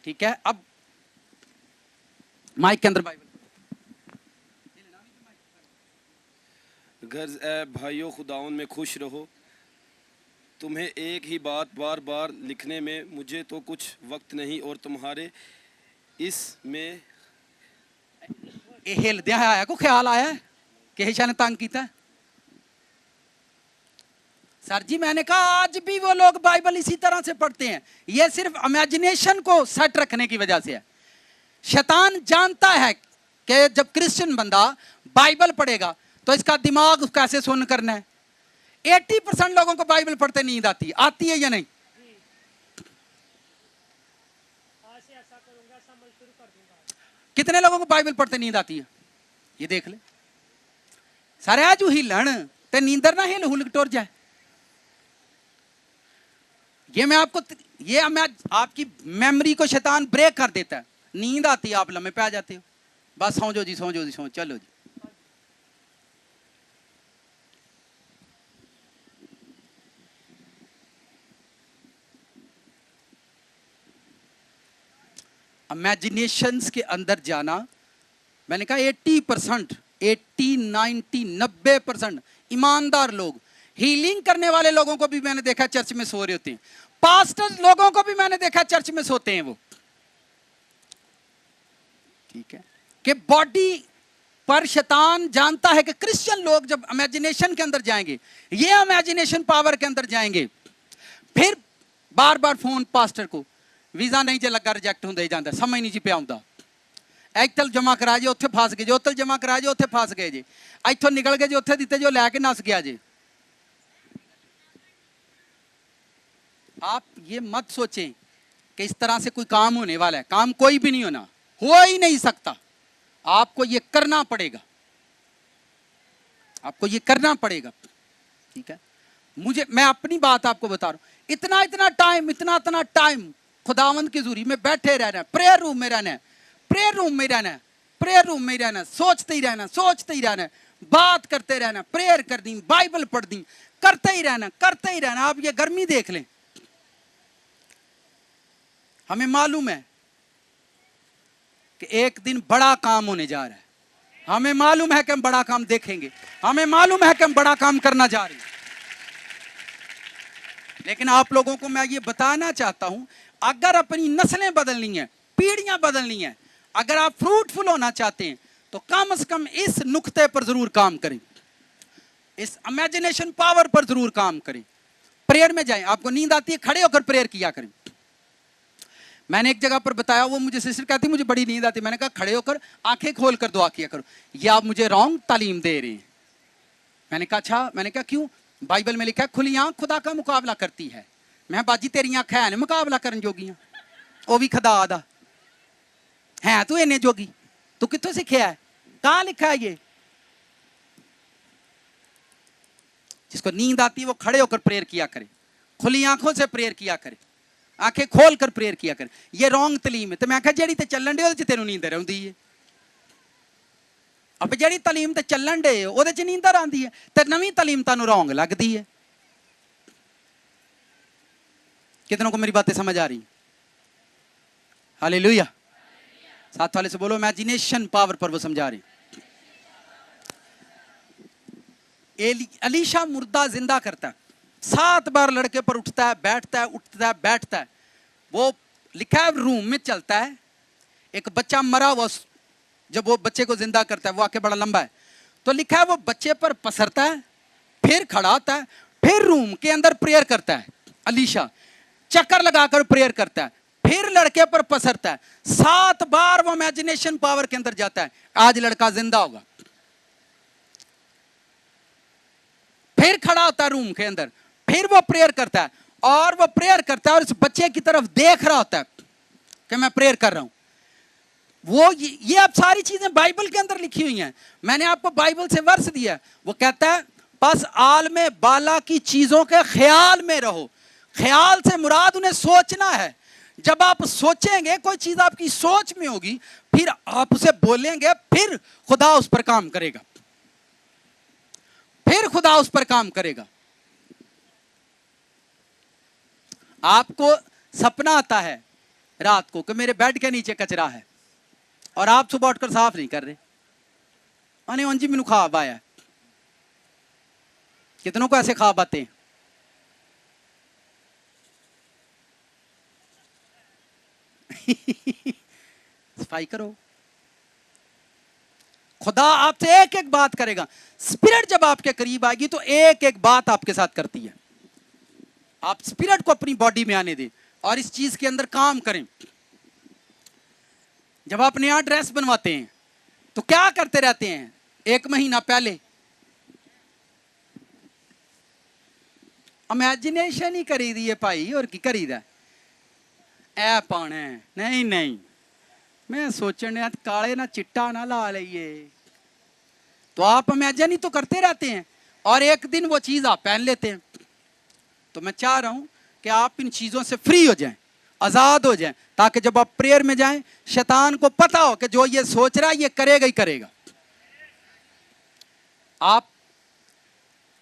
ठीक है, अब माइक के अंदर बाइबल।
गर्ज ए भाइयों खुदाउन में खुश रहो। तुम्हें एक ही बात बार बार लिखने में मुझे तो कुछ वक्त नहीं और तुम्हारे इसमें
ਇਹ ਹਿਲਦਿਆਂ ਆਇਆ ਕੋ ਖਿਆਲ ਆਇਆ ਕਿਸੇ ਸ਼ਾ ने तंग किया? सर जी मैंने कहा आज भी वो लोग बाइबल इसी तरह से पढ़ते हैं, ये सिर्फ इमेजिनेशन को सेट रखने की वजह से है। शैतान जानता है कि जब क्रिश्चियन बंदा बाइबल पढ़ेगा तो इसका दिमाग कैसे सुन करना है। 80% लोगों को बाइबल पढ़ते नींद आती है या नहीं? कितने लोगों को बाइबल पढ़ते नींद आती है? ये देख ले। सारे आज हिलन ते नींदर ना हिल हुल टोर जाए। मैं आपकी मेमोरी को शैतान ब्रेक कर देता है। नींद आती है, आप लम्बे पे आ जाते हो, बस सो जो जी, सो जो जी, सो चलो जी। इमेजिनेशंस के अंदर जाना, मैंने कहा 80%, 80, 90, 90% ईमानदार लोग, हीलिंग करने वाले लोगों को भी मैंने देखा चर्च में सो रहे होते हैं, पास्टर लोगों को भी मैंने देखा चर्च में सोते हैं वो। ठीक है कि बॉडी पर शैतान जानता है कि क्रिश्चियन लोग जब इमेजिनेशन के अंदर जाएंगे, ये इमेजिनेशन पावर के अंदर जाएंगे, फिर बार बार फोन पास्टर को वीजा नहीं जे लगा रिजेक्ट होंदा ही जांदा, समझ नहीं जी पे आउंदा। इतल जमा करा जे उत्थे फस गए जे, उतल जमा करा जे उत्थे फस गए जे, इथों निकल गए जे उत्थे दिते जो लैके नस गया जे। आप ये मत सोचें कि इस तरह से कोई काम होने वाला है, काम कोई भी नहीं होना, हो ही नहीं सकता। आपको ये करना पड़ेगा, आपको ये करना पड़ेगा। ठीक है, मैं अपनी बात आपको बता रहा हूं, इतना टाइम खुदावंद की हुजूरी में बैठे रहना है, प्रेयर रूम में रहना है, प्रेयर रूम में रहना है, प्रेयर रूम में रहना है, सोचते ही रहना है, बात करते रहना, प्रेयर करनी, बाइबल पढ़नी, करते ही रहना। आप ये गर्मी देख लें, हमें मालूम है कि एक दिन बड़ा काम होने जा रहा है, हमें मालूम है कि हम बड़ा काम देखेंगे, हमें मालूम है कि हम बड़ा काम करना जा रहे हैं। लेकिन आप लोगों को मैं ये बताना चाहता हूं, अगर अपनी नस्लें बदलनी है, पीढ़ियां बदलनी है, अगर आप फ्रूटफुल होना चाहते हैं तो कम से कम इस नुक्ते पर जरूर काम करें, इस इमेजिनेशन पावर पर जरूर काम करें। प्रेयर में जाएं, आपको नींद आती है, खड़े होकर प्रेयर किया करें। मैंने एक जगह पर बताया, वो मुझे सिस्टर कहती मुझे बड़ी नींद आती है, मैंने कहा खड़े होकर आंखें खोल कर दुआ किया करो। ये आप मुझे रॉन्ग तालीम दे रहे हैं। मैंने कहा अच्छा, मैंने कहा क्यों? बाइबल में लिखा है खुली आंख खुदा का मुकाबला करती है। मैं बाजी तेरी आंखें है मुकाबला करन जोगियां, वो भी खुदा दा है, तू इन्ने जोगी, तू कितों सीखा है, कहां लिखा है ये? जिसको नींद आती है वो खड़े होकर प्रेयर किया करे, खुली आंखों से प्रेयर किया करे, आंखें खोल कर प्रेयर किया करे। ये रॉन्ग तलीम है। तो मैं कहा जेड़ी ते चलन दे तेन नींद आती है, अब जी तलीम ते चलन डे वो नींदर आती है, तो नवी तलीम तुहानू रॉन्ग लगती है। कितनों को मेरी बातें समझ आ रही? हालेलुया। साथ वाले से बोलो इमेजिनेशन पावर पर वो समझा रही। अलीशा मुर्दा जिंदा करता है, 7 बार लड़के पर उठता है, बैठता है, उठता है, बैठता है। वो लिखा है रूम में चलता है, एक बच्चा मरा हुआ, जब वो बच्चे को जिंदा करता है, वो आके बड़ा लंबा है, तो लिखा है वो बच्चे पर पसरता है, फिर खड़ा होता है, फिर रूम के अंदर प्रेयर करता है। अलीशा चक्कर लगाकर प्रेयर करता है, फिर लड़के पर पसरता है, 7 बार वो इमेजिनेशन पावर के अंदर जाता है, आज लड़का जिंदा होगा। फिर खड़ा होता है रूम के अंदर, फिर वो प्रेयर करता है, और वो प्रेयर करता है और इस बच्चे की तरफ देख रहा होता है कि मैं प्रेयर कर रहा हूं। वो ये अब सारी चीजें बाइबल के अंदर लिखी हुई हैं। मैंने आपको बाइबल से वर्ष दिया, वो कहता है बस आलमे बाला की चीजों के ख्याल में रहो। ख्याल से मुराद उन्हें सोचना है। जब आप सोचेंगे, कोई चीज आपकी सोच में होगी, फिर आप उसे बोलेंगे, फिर खुदा उस पर काम करेगा, फिर खुदा उस पर काम करेगा। आपको सपना आता है रात को कि मेरे बेड के नीचे कचरा है, और आप सुबह उठकर साफ नहीं कर रहे, अने उंजी मैनू ख्वाब आया। कितनों को ऐसे ख्वाब आते हैं? सफाई करो। खुदा आपसे एक एक बात करेगा। स्पिरिट जब आपके करीब आएगी तो एक एक बात आपके साथ करती है। आप स्पिरिट को अपनी बॉडी में आने दें और इस चीज के अंदर काम करें। जब आप नया ड्रेस बनवाते हैं तो क्या करते रहते हैं? 1 महीना पहले इमेजिनेशन ही करी दी है भाई, और की करी दा ऐ पाना है। नहीं नहीं, मैं सोचने काले ना चिट्टा ना ला लिए, तो आप इमेजिन ही तो करते रहते हैं और एक दिन वो चीज आप पहन लेते हैं। तो मैं चाह रहा हूं कि आप इन चीजों से फ्री हो जाएं, आजाद हो जाएं, ताकि जब आप प्रेयर में जाएं शैतान को पता हो कि जो ये सोच रहा है ये करेगा ही करेगा। आप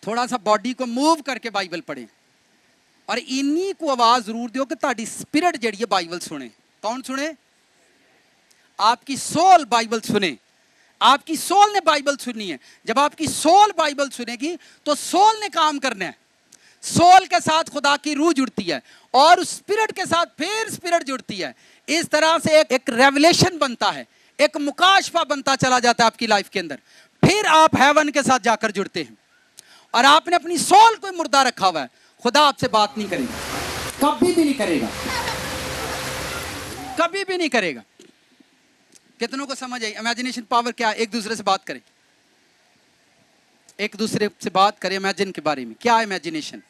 थोड़ा सा बॉडी को मूव करके बाइबल पढ़ें और इन्हीं को आवाज जरूर दो कि ताड़ी स्पिरिट जड़ी है बाइबल सुने। कौन सुने? आपकी सोल बाइबल सुने। आपकी सोल ने बाइबल सुननी है। जब आपकी सोल बाइबल सुनेगी तो सोल ने काम करना है। सोल के साथ खुदा की रूह जुड़ती है और उस स्पिरिट के साथ फिर स्पिरिट जुड़ती है। इस तरह से एक रेवलेशन बनता है, एक मुकाशफा बनता चला जाता है आपकी लाइफ के अंदर। फिर आप हेवन के साथ जाकर जुड़ते हैं और आपने अपनी सोल को मुर्दा रखा हुआ है। खुदा आपसे बात नहीं करेगा, कभी भी नहीं करेगा, कभी भी नहीं करेगा। कितनों को समझ आई इमेजिनेशन पावर क्या है? एक दूसरे से बात करें, एक दूसरे से बात करें इमेजिन के बारे में। क्या है इमेजिनेशन?